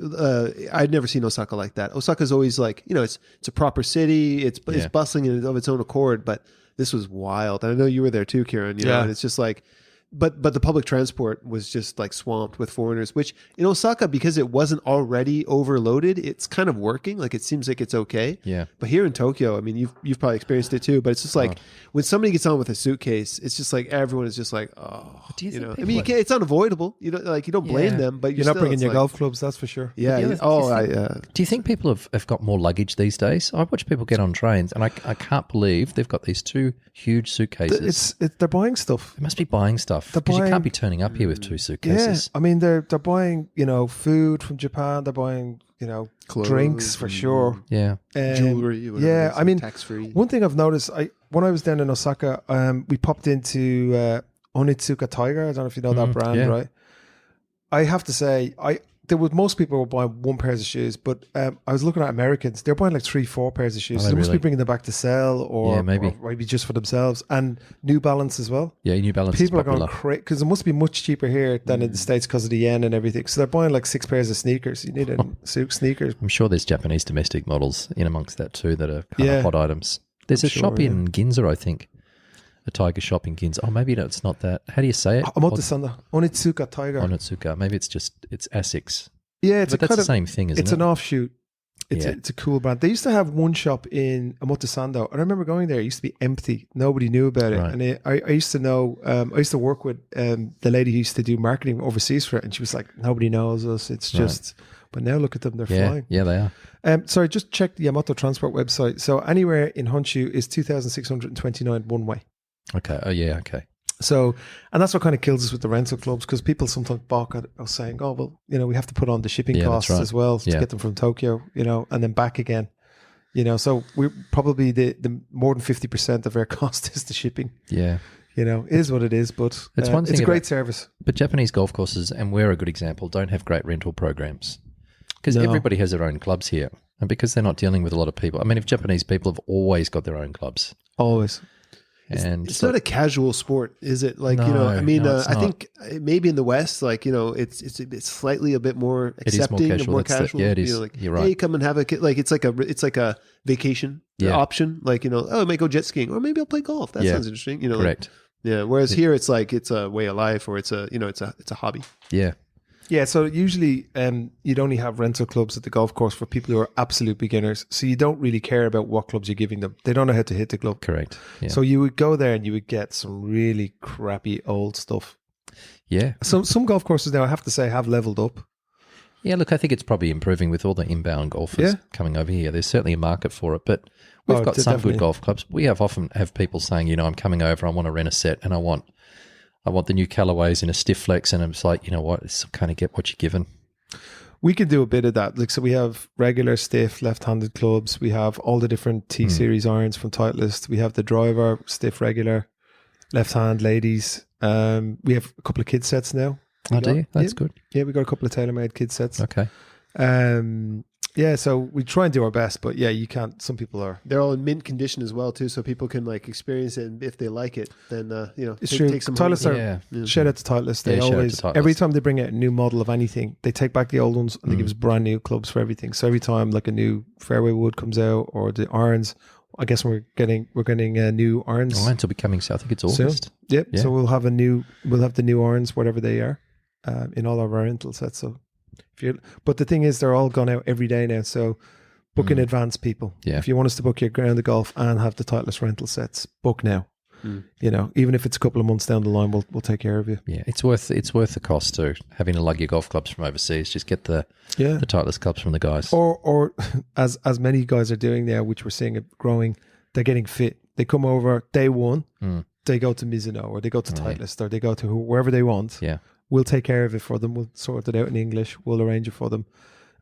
I'd never seen Osaka like that. Osaka's always it's a proper city. It's bustling of its own accord, but this was wild. And I know you were there too, Kieran, and it's just but the public transport was just swamped with foreigners, which in Osaka, because it wasn't already overloaded, it's kind of working. It seems like it's okay. Yeah. But here in Tokyo, I mean, you've probably experienced it too, but it's just when somebody gets on with a suitcase, it's just everyone is just do you think I mean, it's unavoidable. You don't blame them, but you're not bringing your golf clubs, that's for sure. Yeah. Do you think people have got more luggage these days? I watch people get on trains, and I can't believe they've got these two huge suitcases. They're buying stuff. They must be buying stuff. Because you can't be turning up here with two suitcases. Yeah, I mean they're buying food from Japan. They're buying clothes, drinks for sure. Yeah, jewelry. Yeah, I mean tax free. One thing I've noticed, when I was down in Osaka, we popped into Onitsuka Tiger. I don't know if you know that brand, right? I have to say, most people were buying one pair of shoes, but I was looking at Americans. They're buying 3-4 pairs of shoes. So they must be bringing them back to sell, or maybe just for themselves. And New Balance as well. Yeah, New Balance. People are going crazy because it must be much cheaper here than in the States because of the yen and everything. So they're buying 6 pairs of sneakers. You need sneakers. I'm sure there's Japanese domestic models in amongst that too that are kind of hot items. There's a shop in Ginza, I think. A tiger shop in Ginza. Oh, maybe it's not that. How do you say it? Omotesanda. Onitsuka Tiger. Onitsuka. Maybe it's Asics. Yeah, but that's the same thing, isn't it? It's an offshoot. It's a cool brand. They used to have one shop in Omotesando. I remember going there. It used to be empty. Nobody knew about it. Right. And I used to know, I used to work with the lady who used to do marketing overseas for it. And she was like, nobody knows us. It's just, but now look at them. They're flying. Yeah, they are. Sorry, just check the Yamato Transport website. So anywhere in Honshu is 2,629 one way. Okay. Oh, yeah. Okay. So, and that's what kind of kills us with the rental clubs, because people sometimes balk at us saying, oh, well, we have to put on the shipping costs as well to get them from Tokyo, and then back again, so we're probably the more than 50% of our cost is the shipping. Yeah. It is what it is, but it's a great service. But Japanese golf courses, and we're a good example, don't have great rental programs because everybody has their own clubs here. And because they're not dealing with a lot of people. I mean, if Japanese people have always got their own clubs. Always. It's not a casual sport, is it? Like, I think maybe in the West, like, it's slightly a bit more accepting and more casual. It is. You're right. Hey, come and have a kid. Like, it's like a vacation option. Like, I might go jet skiing, or maybe I'll play golf. That sounds interesting. Correct. Like, whereas here it's like, it's a way of life, or it's a hobby. Yeah. Yeah, so usually you'd only have rental clubs at the golf course for people who are absolute beginners. So you don't really care about what clubs you're giving them. They don't know how to hit the club. Correct. Yeah. So you would go there and you would get some really crappy old stuff. Yeah. So some golf courses now, I have to say, have leveled up. Yeah, look, I think it's probably improving with all the inbound golfers coming over here. There's certainly a market for it, but we've got some good golf clubs. We often have people saying, I'm coming over, I want to rent a set, and I want the new colourways in a stiff flex, and it's like, it's kind of get what you're given. We can do a bit of that. Like, so we have regular stiff left-handed clubs. We have all the different T-series irons from Titleist. We have the driver, stiff regular, left-hand ladies. We have a couple of kid sets now. Do you? That's good. Yeah, we got a couple of tailor-made kid sets. Okay. So we try and do our best, but you can't. Some people are. They're all in mint condition as well, too, so people can experience it, and if they like it, then it's true. Take some Titleist shout out to Titleist. They always every time they bring out a new model of anything, they take back the old ones and they give us brand new clubs for everything. So every time a new fairway wood comes out, or the irons, I guess we're getting new irons. Irons will be coming. So I think it's August. So, yep. Yeah. So we'll have the new irons, whatever they are, in all of our rental sets. So. But the thing is, they're all gone out every day now. So book in advance, people. Yeah. If you want us to book your ground of golf and have the Titleist rental sets, book now. Even if it's a couple of months down the line, we'll take care of you. Yeah, it's worth the cost to having to lug your golf clubs from overseas. Just get the Titleist clubs from the guys. Or as many guys are doing now, which we're seeing it growing, they're getting fit. They come over day one, they go to Mizuno, or they go to Titleist, or they go to wherever they want. Yeah. We'll take care of it for them. We'll sort it out in English. We'll arrange it for them.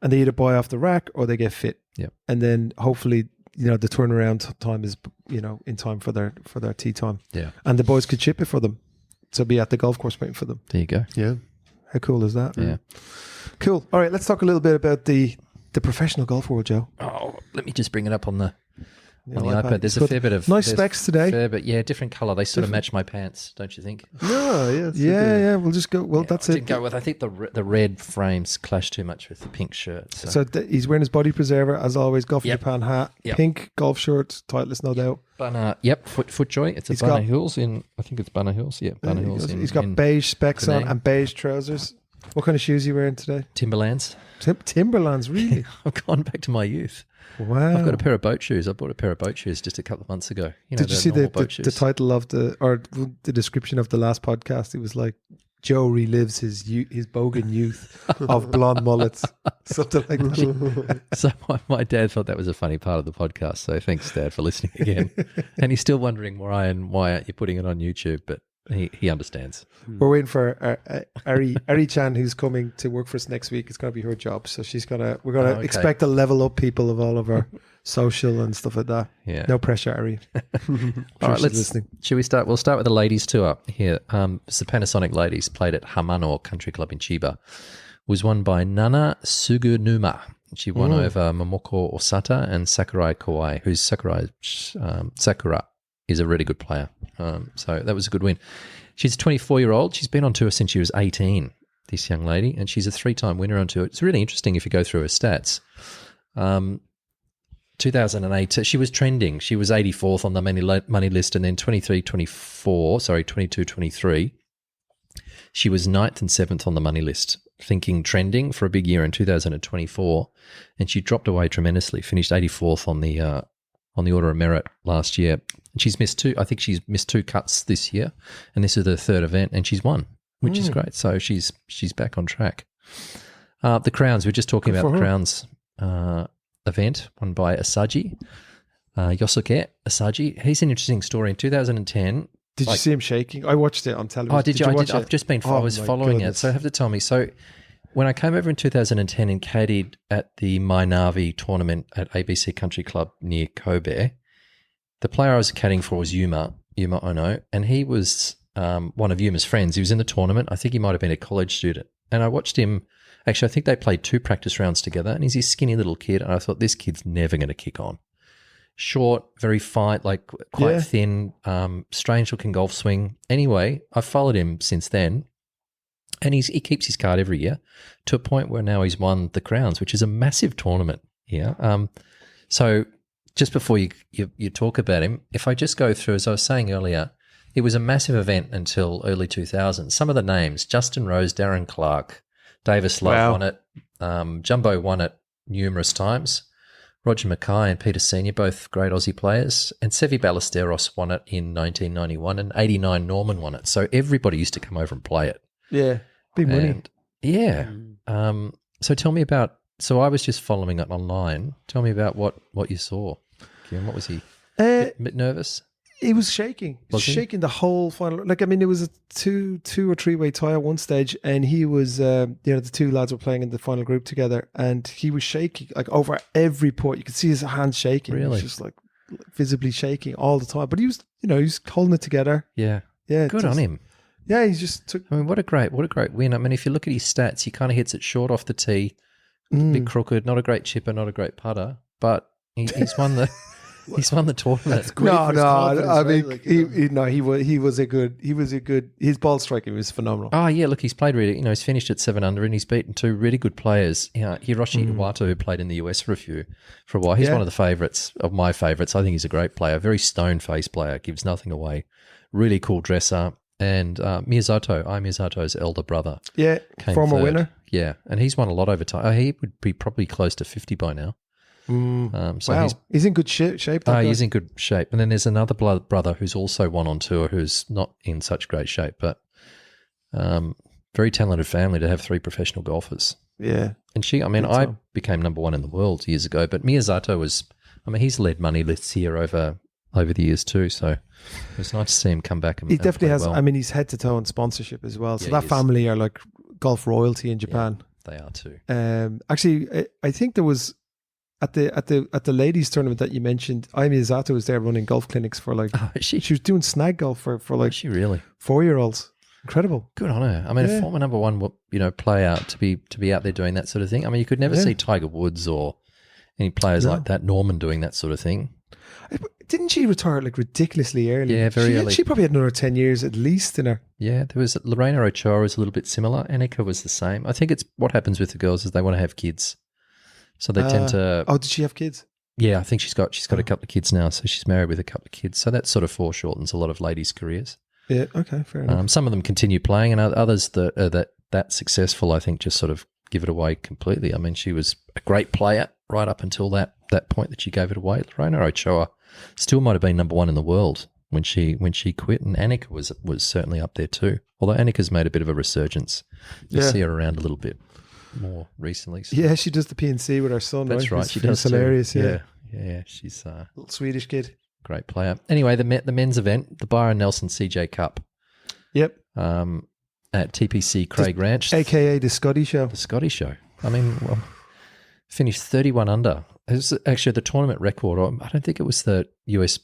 And they either buy off the rack or they get fit. Yeah. And then hopefully, the turnaround time is, in time for their tee time. Yeah. And the boys could ship it for them. So be at the golf course waiting for them. There you go. Yeah. How cool is that? Yeah. Cool. All right, let's talk a little bit about the professional golf world, Joe. Oh, let me just bring it up on the iPad. There's a fair bit of nice specs today. Fair bit, different color. They sort of match my pants, don't you think? No, yeah. We'll just go. Well, that's it. Didn't go with. I think the red frames clash too much with the pink shirt. So he's wearing his body preserver as always. Golf in Japan hat, pink golf shirt, Titleist, no doubt. Banner, FootJoy. It's a Banner Hills in. I think it's Banner Hills. Yeah, Banner Hills. He's got beige specs on and beige trousers. What kind of shoes are you wearing today? Timberlands. Timberlands, really? I've gone back to my youth. Wow. I've got a pair of boat shoes. I bought a pair of boat shoes just a couple of months ago. Did you see the title of the description of the last podcast? It was like, Joe relives his bogan youth of blonde mullets. Something like that. So my dad thought that was a funny part of the podcast. So thanks, Dad, for listening again. And he's still wondering why aren't you putting it on YouTube? But he understands. We're waiting for Ari Chan, who's coming to work for us next week. It's going to be her job, so we're gonna expect to level up people of all of our social and stuff like that. Yeah, no pressure, Ari. All right, should we start? We'll start with the ladies tour here. It's the Panasonic ladies played at Hamano Country Club in Chiba. Was won by Nana Sugunuma. She won over Momoko Osata and Sakurai Kawai, who's Sakura is a really good player. So that was a good win. She's a 24-year-old. She's been on tour since she was 18, this young lady, and she's a 3-time winner on tour. It's really interesting if you go through her stats. 2008, she was trending. She was 84th on the money list, and then 22, 23, she was 9th and 7th on the money list, thinking trending for a big year in 2024, and she dropped away tremendously, finished 84th on the Order of Merit last year. And she's missed two cuts this year, and this is her third event, and she's won, which is great. So she's back on track. The Crowns, we're just talking about the Crowns event won by Asagi, Yosuke Asagi. He's an interesting story. In 2010, did you see him shaking? I watched it on television. Oh, did you? I've just been. I was following goodness. it, so you have to tell me. So when I came over in 2010 and caddied at the Mainavi tournament at ABC Country Club near Kobe, the player I was caddying for was Yuma Ono, and he was one of Yuma's friends. He was in the tournament. I think he might have been a college student, and I watched him. Actually, I think they played 2 practice rounds together, and he's this skinny little kid, and I thought, this kid's never going to kick on. Short, very fine, like quite thin, strange-looking golf swing. Anyway, I've followed him since then, and he keeps his card every year to a point where now he's won the Crowns, which is a massive tournament. Yeah. So just before you talk about him, if I just go through, as I was saying earlier, it was a massive event until early 2000s. Some of the names, Justin Rose, Darren Clark, Davis Love won it. Jumbo won it numerous times. Roger Mackay and Peter Senior, both great Aussie players. And Sevi Ballesteros won it in 1991, and 89 Norman won it. So everybody used to come over and play it. Yeah, big money. Yeah. So tell me about, so I was just following it online. Tell me about what you saw. Kieran, what was he? A bit nervous? He was shaking. Shaking the whole final. Like, I mean, it was a two or three-way tie at one stage, and he was, the 2 lads were playing in the final group together, and he was shaking, like, over every port. You could see his hands shaking. Really? He was just, like, visibly shaking all the time. But he was, he was holding it together. Yeah. Yeah. Good on him. Yeah, he just took... I mean, what a great win. I mean, if you look at his stats, he kind of hits it short off the tee, a bit crooked, not a great chipper, not a great putter, but he's won the... He's won the tournament. No. I mean, he was a good. His ball striking was phenomenal. Oh yeah, look, he's played really. He's finished at 7 under, and he's beaten 2 really good players. Hiroshi Iwato, who played in the US for a while. He's one of the favourites of my favourites. I think he's a great player. Very stone-faced player, gives nothing away. Really cool dresser. And Miyazato's elder brother. Yeah, former third. winner. Yeah, and he's won a lot over time. He would be probably close to 50 by now. Wow, he's in good shape. He's in good shape. And then there's another brother who's also won on tour who's not in such great shape, but very talented family to have 3 professional golfers. Yeah. And I became number 1 in the world years ago, but Miyazato he's led money lists here over the years too, so it was nice to see him come back and he definitely has. Well. I mean, he's head to toe in sponsorship as well. So Yeah, that family are like golf royalty in Japan. Yeah, they are too. Actually, I think there was at the ladies tournament that you mentioned, Ai Miyazato was there running golf clinics for like. Oh, she was doing snag golf for like. Is she really 4-year-olds? Incredible. Good on her. I mean, a former number 1, player to be out there doing that sort of thing. I mean, you could never see Tiger Woods or any players like that, Norman, doing that sort of thing. Didn't she retire like ridiculously early? Yeah, very early. She probably had another 10 years at least in her. Yeah, there was Lorena Ochoa was a little bit similar. Annika was the same. I think it's what happens with the girls is they want to have kids, so they tend to. Oh, did she have kids? Yeah, I think she's got a couple of kids now, so she's married with a couple of kids. So that sort of foreshortens a lot of ladies' careers. Yeah. Okay. Fair enough. Some of them continue playing, and others that are that successful, I think, just sort of give it away completely. I mean, she was a great player right up until that point that she gave it away. Lorena Ochoa still might have been number 1 in the world when she quit, and Annika was certainly up there too. Although Annika's made a bit of a resurgence. You see her around a little bit more recently. So. Yeah, she does the PNC with her son. That's right. She does. Hilarious. Too. Yeah. She's a little Swedish kid. Great player. Anyway, the men's event, the Byron Nelson CJ Cup. Yep. At TPC Craig Ranch, aka the Scottie Show. The Scottie Show. I mean, well, finished 31 under. It was actually the tournament record. I don't think it was the US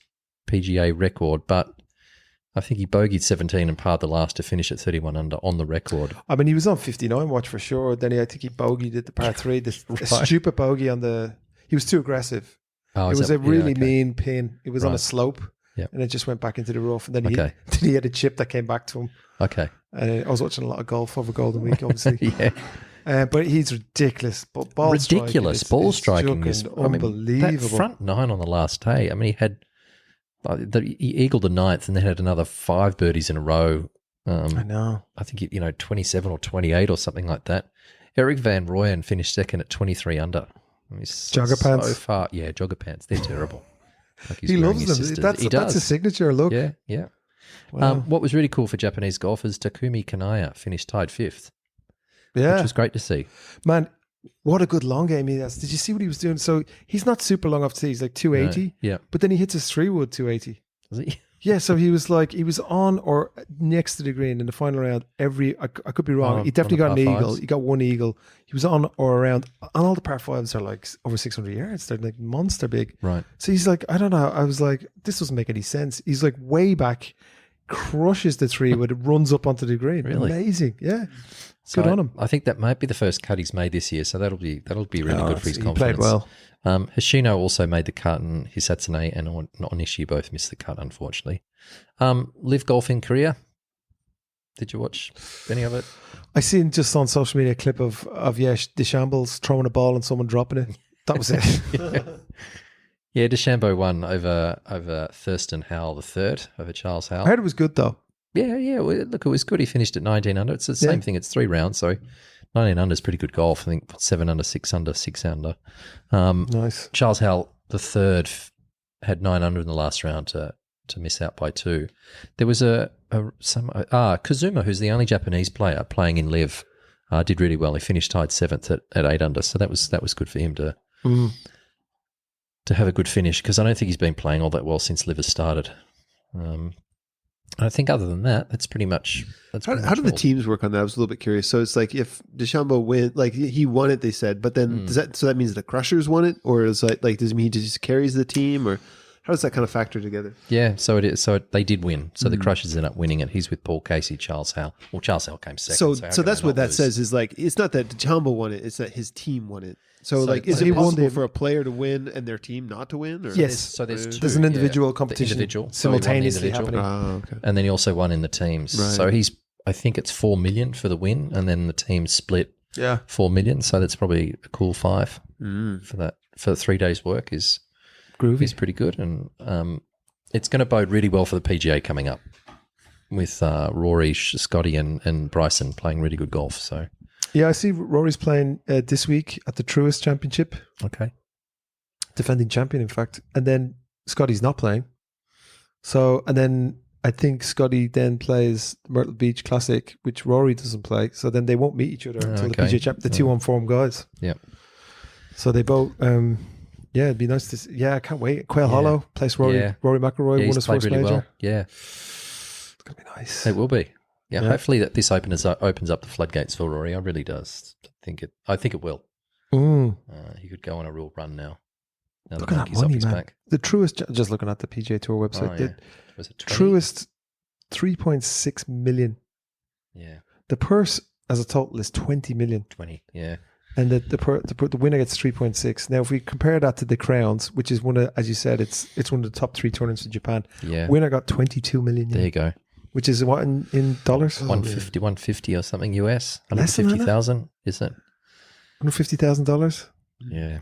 PGA record, but I think he bogeyed 17 and parred the last to finish at 31 under on the record. I mean, he was on 59 watch for sure. Then I think he bogeyed at the par 3. The stupid bogey on the... He was too aggressive. Oh, it was a really mean pin. It was on a slope. Yep. And it just went back into the rough. And then he had a chip that came back to him. Okay. I was watching a lot of golf over Golden Week, obviously. Yeah. But he's ridiculous. Ball Ridiculous striking ball is striking is unbelievable. That front 9 on the last day. I mean, he had he eagled the 9th and then had another 5 birdies in a row. I know. I think 27 or 28 or something like that. Eric Van Rooyen finished second at 23 under. Jogger pants. So far, yeah, jogger pants. They're terrible. Like He loves them. That's his signature look. Yeah. Wow. What was really cool for Japanese golfers, Takumi Kanaya finished tied 5th. Yeah. Which was great to see. Man, what a good long game he has. Did you see what he was doing? So he's not super long off the tee. He's like 280. No, yeah. But then he hits his 3-wood 280. Was he? Yeah, so he was on or next to the green in the final round. I could be wrong. He definitely got an eagle. He got one eagle. He was on or around. And all the par 5s are like over 600 yards. They're like monster big. Right. So he's like, I don't know. I was like, this doesn't make any sense. He's like way back, crushes the 3-wood, it runs up onto the green. Really? Amazing. Yeah. So Good on him. I think that might be the first cut he's made this year, so that'll be really good for his confidence. He played well. Hoshino also made the cut, and Hisatsune and Onishi both missed the cut, unfortunately. LIV Golf in Korea. Did you watch any of it? I seen just on social media a clip of DeChambeau throwing a ball and someone dropping it. That was it. Yeah, DeChambeau won over Thurston Howell III, over Charles Howell. I heard it was good though. Yeah. Well, look, it was good. He finished at 19 under. It's the same thing. It's 3 rounds, so 19 under is pretty good golf. I think 7 under, 6 under, 6 under. Nice. Charles Howell III had 9 under in the last round to miss out by 2. There was Kazuma, who's the only Japanese player playing in LIV, did really well. He finished tied 7th at 8 under, so that was good for him to have a good finish, because I don't think he's been playing all that well since LIV has started. I think other than that, that's pretty much. How do the teams work on that? I was a little bit curious. So it's like if DeChambeau win, like he won it, they said, but then that means the Crushers won it, or is like does it mean he just carries the team, or how does that kind of factor together? Yeah, so it is. So they did win. So the Crushers ended up winning it. He's with Paul Casey, Charles Howell. Well, Charles Howell came second. So that's what that says is like it's not that DeChambeau won it; it's that his team won it. So like, is it possible for a player to win and their team not to win? Or? Yes. So there's an individual competition simultaneously happening. Oh, okay. And then he also won in the teams. Right. So I think it's 4 million for the win, and then the team split 4 million. So that's probably a cool 5 for that. For 3 days' work is groovy. Is pretty good, and it's going to bode really well for the PGA coming up with Rory, Scottie, and Bryson playing really good golf. So. Yeah, I see Rory's playing this week at the Truist Championship. Okay. Defending champion, in fact. And then Scottie's not playing. So, and then I think Scottie then plays Myrtle Beach Classic, which Rory doesn't play. So then they won't meet each other until the PGA Championship, the 2 on form guys. Yeah. So they both, it'd be nice to see. Yeah, I can't wait. Quail Hollow plays Rory. Yeah. Rory McIlroy won his first really major. Well. Yeah. It's going to be nice. It will be. Yeah, hopefully that this opens up the floodgates for Rory. I really does. I think it will. He could go on a real run now. Look at that money, man. Back. The Truist, just looking at the PGA Tour website, Was it 20? Truist, 3.6 million. Yeah. The purse as a total is 20 million. 20, yeah. And the winner gets 3.6. Now, if we compare that to the Crowns, which is one of, as you said, it's one of the top 3 tournaments in Japan. Yeah. Winner got 22 million. There you go. Which is what in dollars? 150 or something US. 150,000, isn't it? $150,000? Yeah.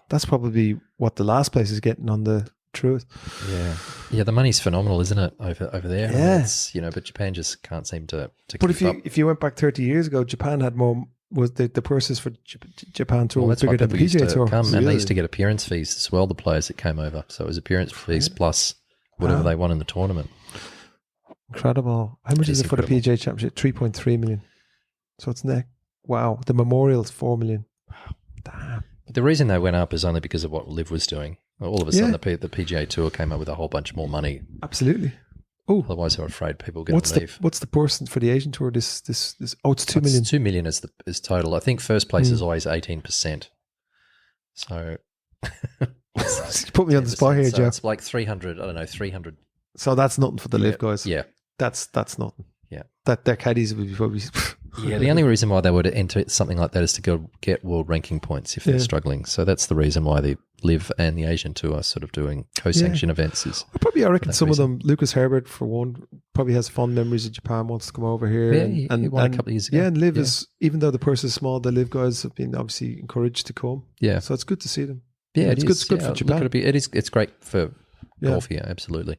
That's probably what the last place is getting on the Truist. Yeah. Yeah, the money's phenomenal, isn't it, over there? Yeah. But Japan just can't seem to But keep up. if you went back 30 years ago, Japan had more, was the purses for Japan Tour was bigger than the PGA Tour. And they used to get appearance fees as well, the players that came over. So it was appearance fees plus whatever they won in the tournament. Incredible. How much is it for the PGA Championship? 3.3 million. So it's neck. Wow. The Memorial's 4 million. Wow. Damn. But the reason they went up is only because of what LIV was doing. All of a sudden, the PGA Tour came up with a whole bunch more money. Absolutely. Oh, otherwise they're afraid people were going to leave. What's the person for the Asian Tour? This. It's 2 million. 2 million is total. I think first place is always 18%. So you put me on the spot here, Jeff. It's like 300. I don't know, 300. So that's nothing for the LIV guys. Yeah. That's nothing. Yeah. That their caddies would be probably. Yeah, the only reason why they would enter something like that is to go get world ranking points if they're struggling. So that's the reason why the LIV and the Asian Tour are sort of doing co-sanction events. I reckon some of them, Lucas Herbert for one, probably has fond memories of Japan, wants to come over here. Yeah, he won a couple of years ago. Yeah, and LIV is, even though the purse is small, the LIV guys have been obviously encouraged to come. Yeah. So it's good to see them. Yeah, it's good for Japan. It's great for golf here, absolutely.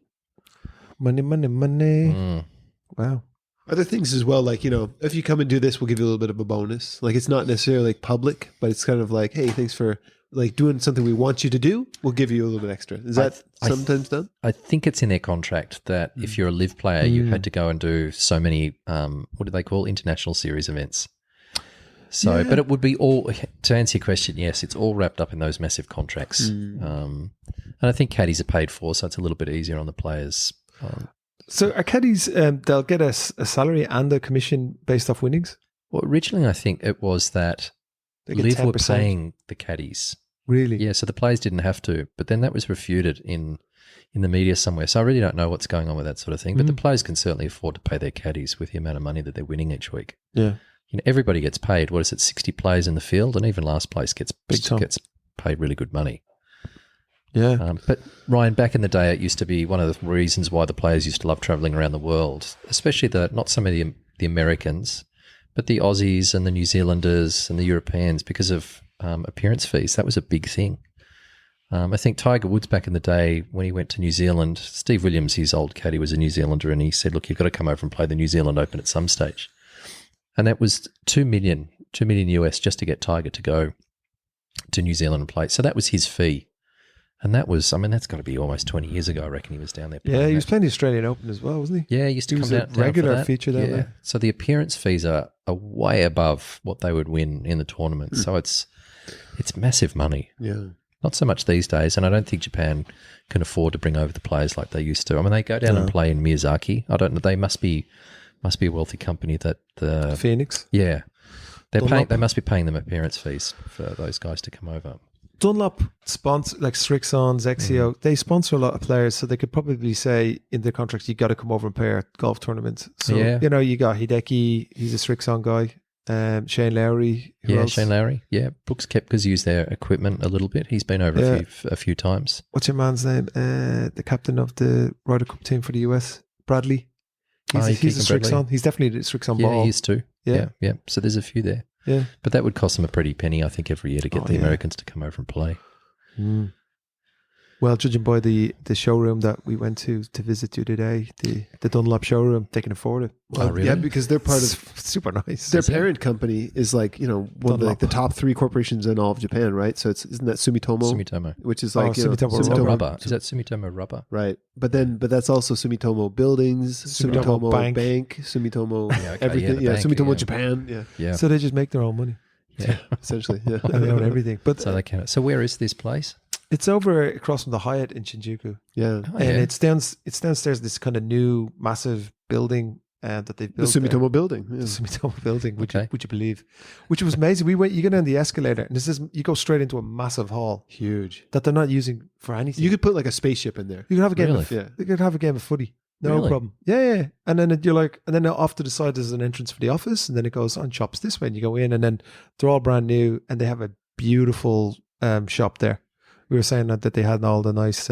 Money. Wow. Other things as well, like, if you come and do this, we'll give you a little bit of a bonus. Like, it's not necessarily like public, but it's kind of like, hey, thanks for like doing something we want you to do. We'll give you a little bit extra. Is that sometimes done? I think it's in their contract that if you're a LIV player, you had to go and do so many, what do they call, international series events. So, but it would be all, to answer your question, yes, it's all wrapped up in those massive contracts. And I think caddies are paid for, so it's a little bit easier on the players. So are caddies, they'll get a salary and a commission based off winnings? Well, originally I think it was that LIV were paying the caddies. Really? Yeah, so the players didn't have to, but then that was refuted in the media somewhere. So I really don't know what's going on with that sort of thing, but the players can certainly afford to pay their caddies with the amount of money that they're winning each week. Yeah. Everybody gets paid. What is it, 60 players in the field, and even last place gets paid really good money. Yeah. But Ryan, back in the day, it used to be one of the reasons why the players used to love traveling around the world, especially not some of the Americans, but the Aussies and the New Zealanders and the Europeans, because of appearance fees. That was a big thing. I think Tiger Woods back in the day, when he went to New Zealand, Steve Williams, his old caddy, was a New Zealander, and he said, look, you've got to come over and play the New Zealand Open at some stage. And that was $2 million US just to get Tiger to go to New Zealand and play. So that was his fee. And that was, that's got to be almost 20 years ago, I reckon he was down there playing. Yeah, he was playing the Australian Open as well, wasn't he? Yeah, he used to come down a regular down feature down there. So the appearance fees are way above what they would win in the tournament. So it's massive money. Yeah. Not so much these days, and I don't think Japan can afford to bring over the players like they used to. They go down and play in Miyazaki. I don't know. They must be a wealthy company that the Phoenix. Yeah, they must be paying them appearance fees for those guys to come over. Dunlop sponsor, like Srixon, XXIO, they sponsor a lot of players, so they could probably say in their contracts, you got to come over and play our golf tournaments. So you got Hideki, he's a Srixon guy. Shane Lowry. Shane Lowry. Yeah, Brooks Koepka's used their equipment a little bit. He's been over a few times. What's your man's name? The captain of the Ryder Cup team for the US, Bradley. He's a Srixon. He's definitely the Srixon ball. Yeah, he is too. Yeah. So there's a few there. Yeah. But that would cost them a pretty penny, I think, every year to get the Americans to come over and play. Well, judging by the showroom that we went to visit the other day, the Dunlop showroom, they can afford it. Well, really? Yeah, because they're part of super nice. Their parent company is like, one of the top 3 corporations in all of Japan, right? So isn't that Sumitomo? Which is like Sumitomo Rubber. Is that Sumitomo Rubber? Right. But that's also Sumitomo Buildings, Sumitomo Bank, Sumitomo everything. Sumitomo Japan. Yeah. So they just make their own money. Yeah, essentially. Yeah. And they own everything. But so they can. So where is this place? It's over across from the Hyatt in Shinjuku. Yeah. It's downstairs, this kind of new massive building that they've built. The Sumitomo building. Yeah. The Sumitomo building, would you believe? Which was amazing. You go down the escalator and you go straight into a massive hall. Huge. That they're not using for anything. You could put like a spaceship in there. You could have a game You could have a game of footy. No problem. Yeah. And then and then off to the side there's an entrance for the office, and then it goes on shops this way, and you go in, and then they're all brand new, and they have a beautiful shop there. We were saying that they had all the nice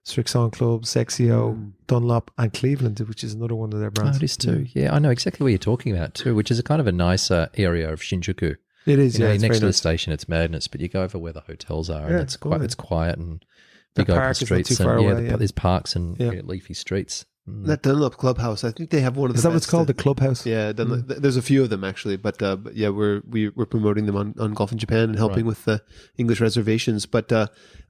Srixon clubs, XXIO, Dunlop, and Cleveland, which is another one of their brands. Oh, it is too. Yeah, I know exactly what you're talking about too, which is a kind of a nicer area of Shinjuku. It is, next to the station, it's madness, but you go over where the hotels are, and it's quiet and big open streets, there's parks and leafy streets. That Dunlop Clubhouse, I think they have one of the best. Is that what's called, the Clubhouse? Yeah, there's a few of them actually, but we're promoting them on Golf in Japan and helping with the English reservations. But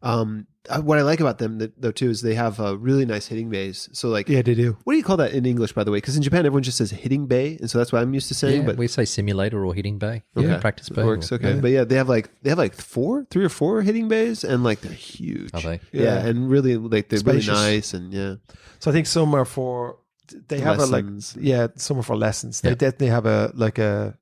what I like about them though too is they have really nice hitting bays. So like, yeah, they do. What do you call that in English, by the way? Because in Japan everyone just says hitting bay, and so that's what I'm used to saying. Yeah, but we say simulator or hitting bay. Okay. Yeah, practice bay works. Okay, but yeah, they have like 3 or 4 hitting bays, and like they're huge. Are they? Yeah, and really like they're spacious. Really nice, and yeah. So I think some are for. They have lessons. some are for lessons. They definitely have an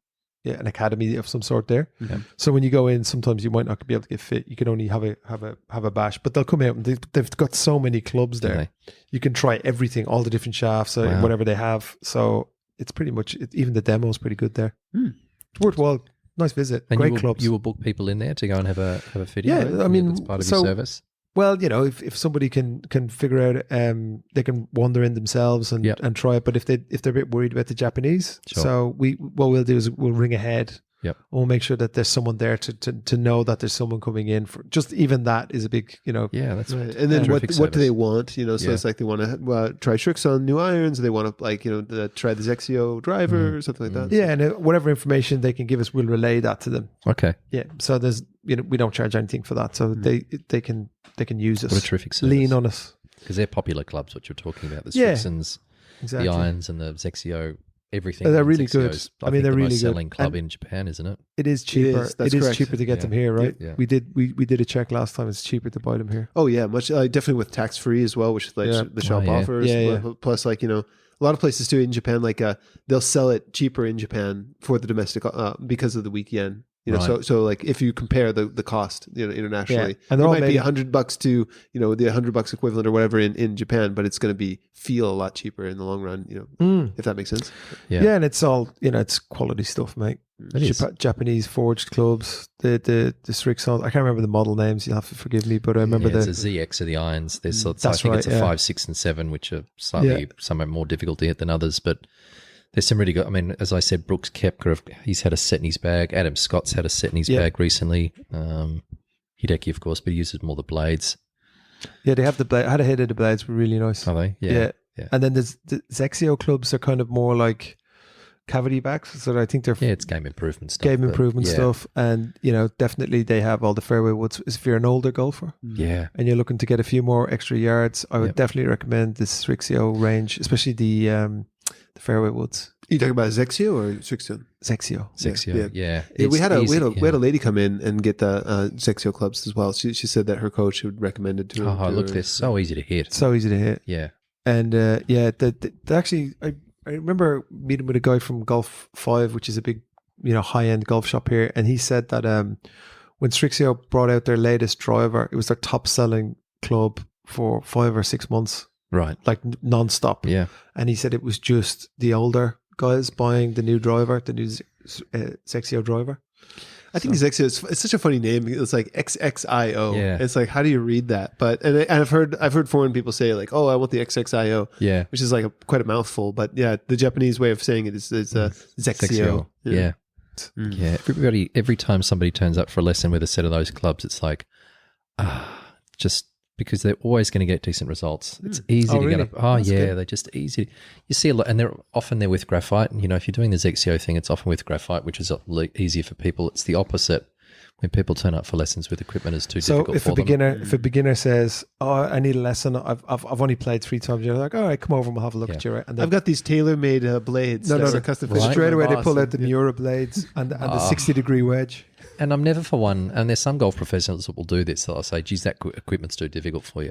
academy of some sort there. Yeah. So when you go in, sometimes you might not be able to get fit. You can only have a bash, but they'll come out and they've got so many clubs there. You can try everything, all the different shafts, whatever they have. So it's pretty much even the demo is pretty good there. It's worthwhile. Nice visit. And Great clubs. You will book people in there to go and have a fitting. Yeah, right? I mean, that's part of your service. Well, you know, if somebody can figure out, they can wander in themselves and try it. But if they're a bit worried about the Japanese, so what we'll do is we'll ring ahead. Yep. We'll make sure that there's someone there to know that there's someone coming in. For just even that is a big, you know. Yeah, that's right. And then what do they want? You know, so it's like they want to try Srixon new irons. Or they want to try the XXIO driver or something like that. Yeah, and whatever information they can give us, we'll relay that to them. Okay. Yeah. So there's we don't charge anything for that, so they can use us. What a terrific service. Lean on us because they're popular clubs. What you're talking about, the Srixons, exactly. the irons, and the XXIO. Everything. They're really good. I mean, they're really most good. selling club in Japan, isn't it? It is cheaper. It is cheaper to get them here, right? Yeah. We did a check last time. It's cheaper to buy them here. Oh yeah, much definitely with tax free as well, which the shop offers. Yeah. Plus, a lot of places do it in Japan. They'll sell it cheaper in Japan for the domestic because of the weak yen. You know, so like if you compare the cost, internationally, and it might be $100 to the $100 equivalent or whatever in Japan, but it's going to feel a lot cheaper in the long run. If that makes sense. Yeah, and it's all it's quality stuff, mate. Japanese forged clubs, the Srixon. I can't remember the model names. You'll have to forgive me, but I remember it's a ZX of the irons. There's I think it's a 5, 6, and 7, which are slightly some are more difficult to hit than others, but. There's some really good. I mean, as I said, Brooks Koepka, he's had a set in his bag. Adam Scott's had a set in his bag recently. Hideki, of course, but he uses more the blades. Yeah, they have the blade. I had a hit of the blades, were really nice. Are they? Yeah. And then there's the XXIO clubs are kind of more like cavity backs. So I think they're it's game improvement stuff. Stuff, and definitely they have all the fairway woods. If you're an older golfer, and you're looking to get a few more extra yards, I would definitely recommend this Srixon range, especially the fairway woods. Are you talking about XXIO or Srixon? XXIO. Yeah. We had a lady come in and get the XXIO clubs as well. She said that her coach would recommend it to her. Oh, look, they're so easy to hit. Yeah. And actually, I remember meeting with a guy from Golf 5, which is a big, high-end golf shop here, and he said that when Srixon brought out their latest driver, it was their top-selling club for 5 or 6 months. Right. Like non-stop. Yeah. And he said it was just the older guys buying the new driver, the new XXIO driver. I think XXIO, it's such a funny name. It's like XXIO. Yeah. It's like, how do you read that? But and I've heard foreign people say like, oh, I want the XXIO. Yeah. Which is like quite a mouthful. But yeah, the Japanese way of saying it is XXIO. Yeah. Yeah. Every time somebody turns up for a lesson with a set of those clubs, it's like, just because they're always going to get decent results. It's easy to get up. Oh, that's good. They're just easy. You see a lot, and they're often with graphite. And, if you're doing the XXIO thing, it's often with graphite, which is easier for people. It's the opposite when people turn up for lessons with equipment is too difficult for them. If a beginner says, "Oh, I need a lesson. I've only played 3 times," you're like, "All right, come over and we'll have a look at you." Right? And I've got these tailor-made blades. No. Straight away they pull out the Miura blades and the 60-degree wedge. And I'm never for one, and there's some golf professionals that will do this. So I'll say, geez, that equipment's too difficult for you.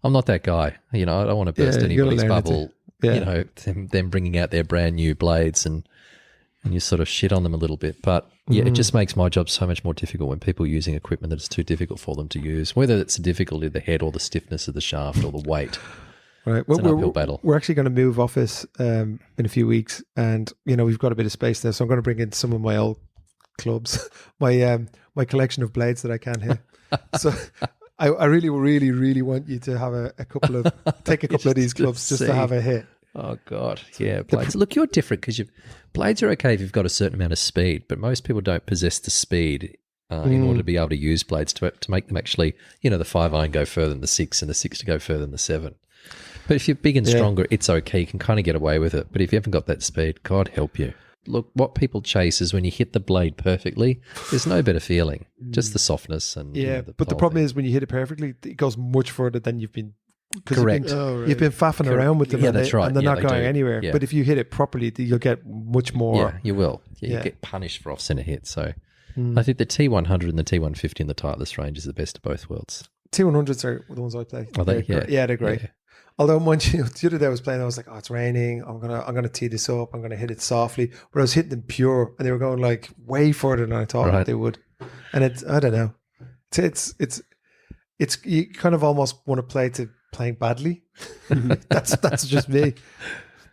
I'm not that guy. I don't want to burst anybody's bubble. Them bringing out their brand new blades and you sort of shit on them a little bit. But it just makes my job so much more difficult when people are using equipment that is too difficult for them to use, whether it's the difficulty of the head or the stiffness of the shaft or the weight. Right. It's an uphill battle. We're actually going to move office in a few weeks, and we've got a bit of space there, so I'm going to bring in some of my old clubs, my collection of blades that I can hit. So I really, really, really want you to have a couple of these clubs just to have a hit. Oh God, yeah, blades. Look, you're different because blades are okay if you've got a certain amount of speed, but most people don't possess the speed in order to be able to use blades to make them actually, the 5-iron go further than the 6 and the 6 to go further than the 7. But if you're big and stronger, it's okay. You can kind of get away with it. But if you haven't got that speed, God help you. Look, what people chase is when you hit the blade perfectly, there's no better feeling. Just the softness and but the problem is when you hit it perfectly, it goes much further than you've been. Correct. You've been faffing around with them, that's right. And they're not going anywhere. Yeah. But if you hit it properly, you'll get much more. Yeah, you will. You get punished for off-center hits. So I think the T100 and the T150 in the Titleist range is the best of both worlds. T100s are the ones I play. Are they? Yeah, they're great. Yeah. Although, mind you, the other day I was playing, I was like, "Oh, it's raining. I'm gonna tee this up. I'm gonna hit it softly." But I was hitting them pure, and they were going like way further than I thought they would. And I don't know. It's you kind of almost want to play to playing badly. That's just me.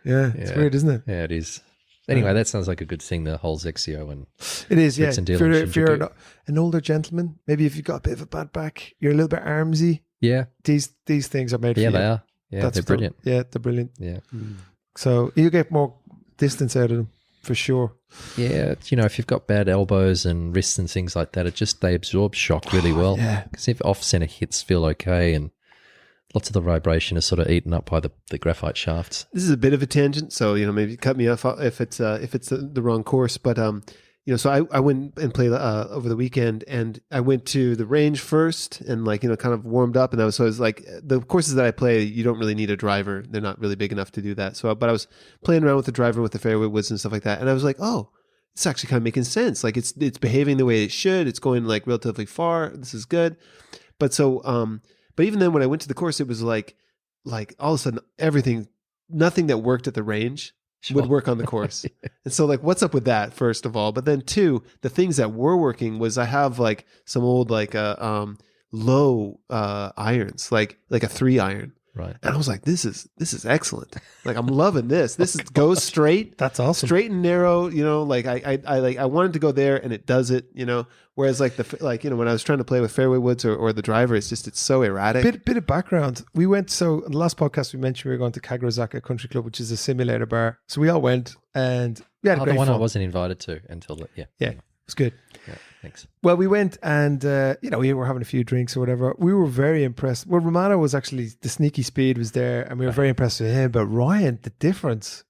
Yeah, it's weird, isn't it? Yeah, it is. Anyway, that sounds like a good thing, the holes XCO and it is, yeah. Srixon If you're an older gentleman, maybe if you've got a bit of a bad back, you're a little bit armsy. Yeah. These things are made for you. Yeah, they are. Yeah, they're brilliant. They're brilliant. Yeah. So you get more distance out of them for sure. Yeah, if you've got bad elbows and wrists and things like that, they absorb shock really well. Yeah. Because if off-center hits feel okay and lots of the vibration is sort of eaten up by the graphite shafts. This is a bit of a tangent, so maybe cut me off if it's the wrong course. But so I went and played over the weekend, and I went to the range first, and kind of warmed up, and I was like, the courses that I play, you don't really need a driver; they're not really big enough to do that. So, but I was playing around with the driver, with the fairway woods and stuff like that, and I was like, oh, it's actually kind of making sense. Like it's behaving the way it should. It's going relatively far. This is good. But so but even then, when I went to the course, it was like all of a sudden nothing that worked at the range would work on the course. And so what's up with that, first of all? But then two, the things that were working was I have some old low irons, like a 3-iron. Right. And I was like, this is excellent. I'm loving this. This goes straight. That's awesome. Straight and narrow, I wanted to go there, and it does it, whereas when I was trying to play with fairway woods or the driver, it's so erratic. Bit of background. We went, so in the last podcast we mentioned we were going to Kagurazaka Country Club, which is a simulator bar. So we all went, and we had a great the one fun. I wasn't invited to until Yeah, it was good. Yeah, thanks. Well, we went and, we were having a few drinks or whatever. We were very impressed. Well, Romano was actually, the sneaky speed was there, and we were very impressed with him. But Ryan, the difference.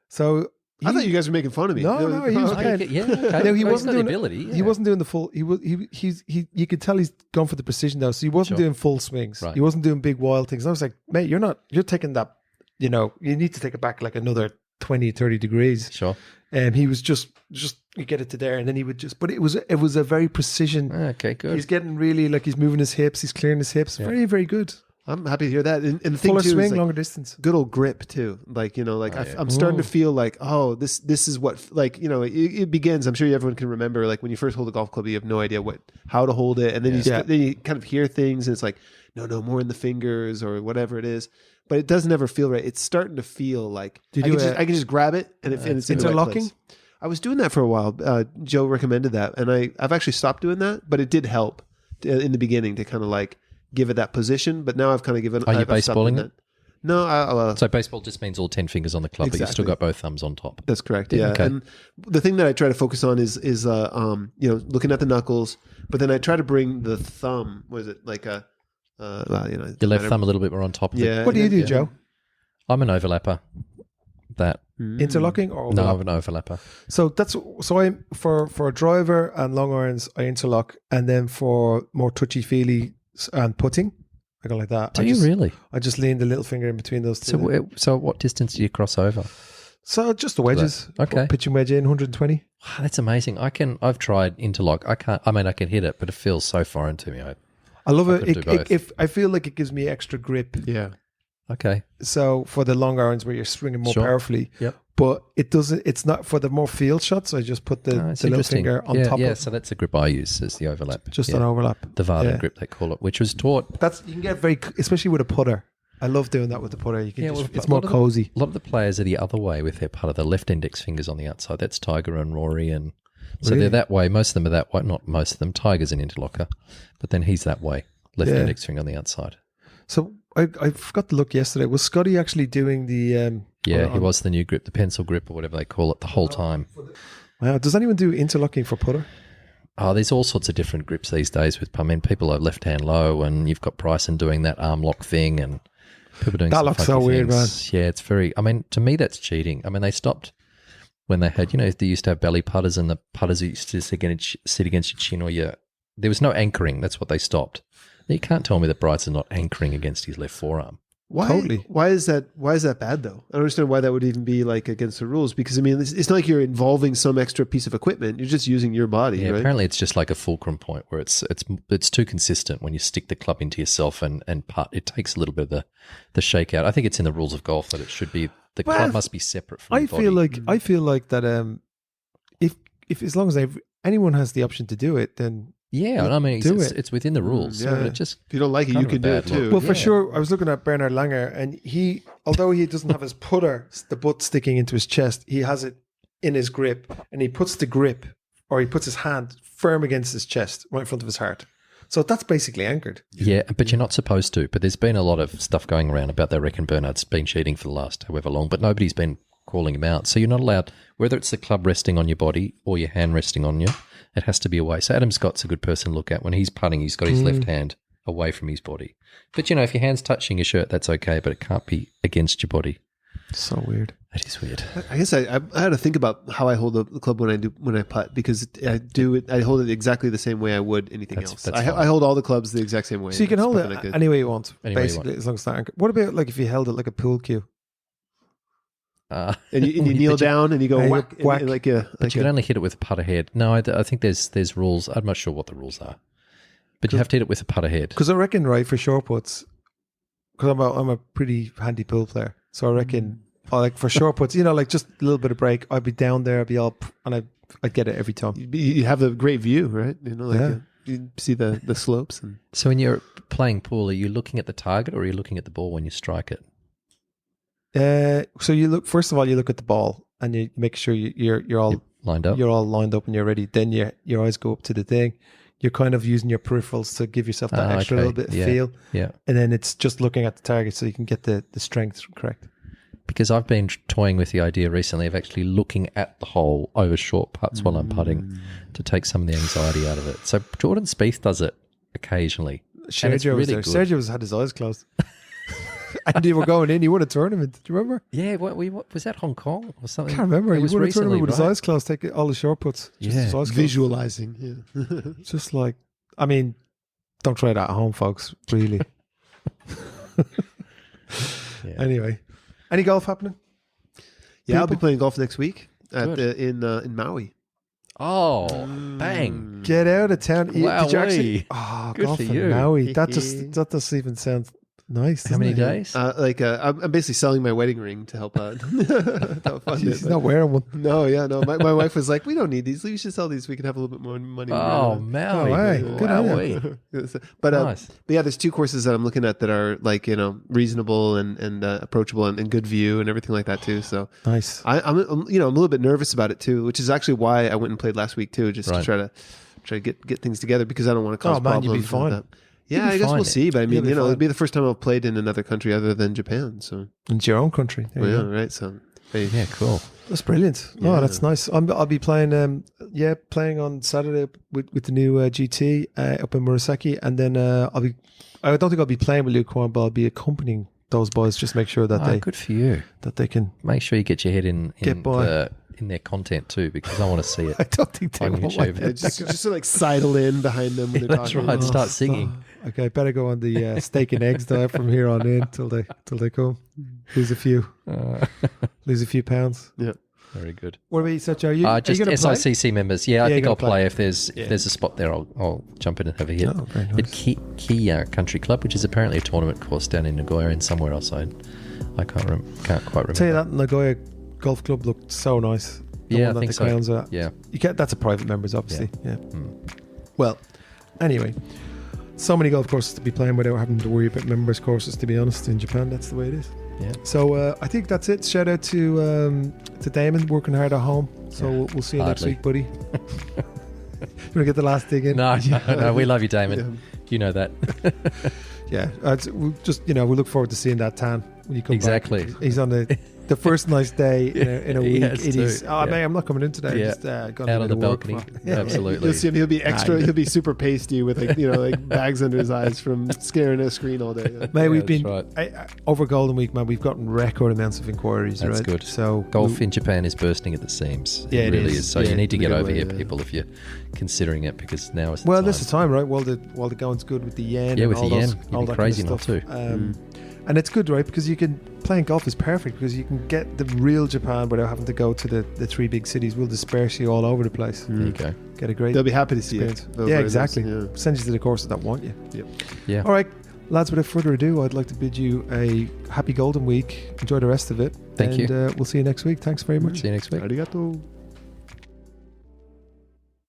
So I thought you guys were making fun of me. No, he was playing. Okay. No, he wasn't doing the ability. He wasn't doing the full. He you could tell he's gone for the precision though. So he wasn't doing full swings. Right. He wasn't doing big wild things. And I was like, mate, you're taking that. You need to take it back another 20, 30 degrees. Sure. And he was just you get it to there, and then he would but it was a very precision. Okay, good. He's getting really he's moving his hips, he's clearing his hips. Very, very good. I'm happy to hear that. And the thing Fuller too swing, is longer distance. Good old grip too. I'm starting to feel this is what it begins. I'm sure everyone can remember when you first hold a golf club, you have no idea how to hold it, and then you kind of hear things, and it's no more in the fingers or whatever it is. But it doesn't ever feel right. It's starting to feel like I can just grab it, and it's interlocking. In the right place. I was doing that for a while. Joe recommended that, and I've actually stopped doing that, but it did help in the beginning to kind of give it that position. But now I've kind of given. Are you baseballing it? No. So baseball just means all 10 fingers on the club, but you've still got both thumbs on top. That's correct. Yeah. Okay. And the thing that I try to focus on is looking at the knuckles, but then I try to bring the thumb. What is it your left thumb a little bit more on top of it. What do you do, Joe? I'm an overlapper. That interlocking or overlap? No, I'm an overlapper. So I'm for a driver and long irons I interlock, and then for more touchy feely and putting I go like that. Do you really? I just lean the little finger in between those two. So what distance do you cross over? So just the wedges. Okay. Pitching wedge in 120. Wow, that's amazing. I've tried interlock. I can hit it, but it feels so foreign to me. I love it. If I feel like it gives me extra grip. Yeah. Okay. So for the long irons where you're swinging more powerfully. Yep. But it's not for the more field shots. I just put the little finger on top of it. So that's the grip I use as the overlap. Just an overlap. The Varden grip, they call it, which was taught. You can get very, especially with a putter. I love doing that with the putter. You can it's more cozy. A lot of the players are the other way with their putter, the left index fingers on the outside. That's Tiger and Rory. And so they're that way. Most of them are that way. Not most of them. Tiger's an interlocker, but then he's that way. Left index finger on the outside. So I forgot to look yesterday. Was Scottie actually doing the... he was the new grip, the pencil grip or whatever they call it, the whole time. Wow. Does anyone do interlocking for putter? Oh, there's all sorts of different grips these days. People are left hand low, and you've got Bryson doing that arm lock thing, and people doing that looks so weird, man. Yeah, it's very. To me, that's cheating. They stopped when they had, they used to have belly putters, and the putters used to sit against your chin or there was no anchoring. That's what they stopped. You can't tell me that Bryson's not anchoring against his left forearm. Why? Totally. Why is that bad though? I don't understand why that would even be against the rules, because it's not like you're involving some extra piece of equipment. You're just using your body. Yeah, right? Apparently it's just like a fulcrum point where it's too consistent when you stick the club into yourself and putt. It takes a little bit of the shake out. I think it's in the rules of golf that it should be club must be separate from the body. I feel like that if as long as anyone has the option to do it, then Yeah, and I mean, it's within the rules. Yeah. So it just If you don't like it, you can do it too. Well, for sure, I was looking at Bernard Langer, and although he doesn't have his putter, the butt sticking into his chest, he has it in his grip, and he puts his hand firm against his chest, right in front of his heart. So that's basically anchored. Yeah, but you're not supposed to. But there's been a lot of stuff going around about they reckon Bernard's been cheating for the last however long, but nobody's been calling him out. So you're not allowed, whether it's the club resting on your body or your hand resting on you, it has to be away. So Adam Scott's a good person to look at. When he's putting, he's got his left hand away from his body. But, if your hand's touching your shirt, that's okay, but it can't be against your body. So weird. That is weird. I guess I had to think about how I hold the club when I putt, because I hold it exactly the same way I would anything else. I hold all the clubs the exact same way. So you can hold it any way you want, basically, as long as it's not anchored. What about like if you held it like a pool cue? And you kneel down and you go whack. But you can only hit it with a putter head. No, I think there's rules. I'm not sure what the rules are. But you have to hit it with a putter head. Because I reckon, right, for short puts, because I'm a pretty handy pool player. So I reckon, like for short puts, like just a little bit of break, I'd be down there, I'd be up, and I'd get it every time. You have a great view, right? You see the slopes. So when you're playing pool, are you looking at the target or are you looking at the ball when you strike it? So you look at the ball and you make sure you're all lined up. You're all lined up and you're ready. Then your eyes go up to the thing. You're kind of using your peripherals to give yourself that extra little bit of feel. Yeah. And then it's just looking at the target so you can get the strength correct. Because I've been toying with the idea recently of actually looking at the hole over short putts while I'm putting to take some of the anxiety out of it. So Jordan Spieth does it occasionally. Sergio was there. Sergio had his eyes closed. And they were going in. He won a tournament. Do you remember? Yeah. What was that, Hong Kong or something? I can't remember. He won a tournament with his eyes closed, take all the short puts. Visualizing. Yeah. Just like, I mean, don't try that at home, folks. Really. Anyway, any golf happening? Yeah, I'll be playing golf next week in Maui. Oh, bang! Get out of town. Wow, did you actually? Good golf for in you. Maui. That doesn't even sound nice. How many days? I'm basically selling my wedding ring to help out. He's not wearing one. No. My wife was like, "We don't need these. We should sell these. We can have a little bit more money." Oh, Maui! But nice. But yeah, there's two courses that I'm looking at that are like reasonable and approachable and good view and everything like that too. So nice. I'm a little bit nervous about it too, which is actually why I went and played last week too, just to try to get things together because I don't want to cause problems. You'll be fine. Yeah, I guess we'll see. But I mean, it'd be the first time I've played in another country other than Japan. So it's your own country. Right. So cool. That's brilliant. Yeah. Oh, that's nice. I'll be playing. Playing on Saturday with the new GT up in Murasaki, and then I don't think I'll be playing with Luke Horn, but I'll be accompanying those boys. Just make sure that good for you. That they can make sure you get your head in their content too, because I want to see it. I don't think they will. Just like sidle in behind them when they're talking. That's right. Start singing. Okay, better go on the steak and eggs diet from here on in till they come. Lose a few pounds. Yeah, very good. What about you, Sergio? Are you just SICC members? Yeah, I think I'll play if there's a spot there. I'll jump in and have a hit. Oh, very nice. At Kia Country Club, which is apparently a tournament course down in Nagoya and somewhere else. I can't quite remember. Tell you that Nagoya Golf Club looked so nice. I think so. Yeah, that's a private members, obviously. Yeah. Well, anyway. So many golf courses to be playing without having to worry about members courses, to be honest. In Japan, that's the way it is. Yeah. So I think that's it. Shout out to Damon, working hard at home. So we'll see you next week, buddy. You want to get the last dig in? No, we love you, Damon. You know that. Yeah. We look forward to seeing that tan when you come back. He's on the first nice day in a week. Man, I'm not coming in today. Yeah. Just out on the balcony. Absolutely. You'll see him. He'll be extra. He'll be super pasty with like bags under his eyes from staring at a screen all day. Mate, we've been over Golden Week, man. We've gotten record amounts of inquiries. That's good. So golf in Japan is bursting at the seams. Yeah, it really is. So you need to get over here, people, if you're considering it, because now is the time. This is the time, right? While the going's good with the yen. Yeah, with the yen, all you'd be crazy not to. And it's good, right? Because playing golf is perfect because you can get the real Japan without having to go to the three big cities. We'll disperse you all over the place. There you go. Get a great They'll be happy to see it. Yeah, exactly. Send you to the courses that want you. Yep. Yeah. All right, lads, without further ado, I'd like to bid you a happy Golden Week. Enjoy the rest of it. Thank you. And we'll see you next week. Thanks very much. See you next week. Arigato.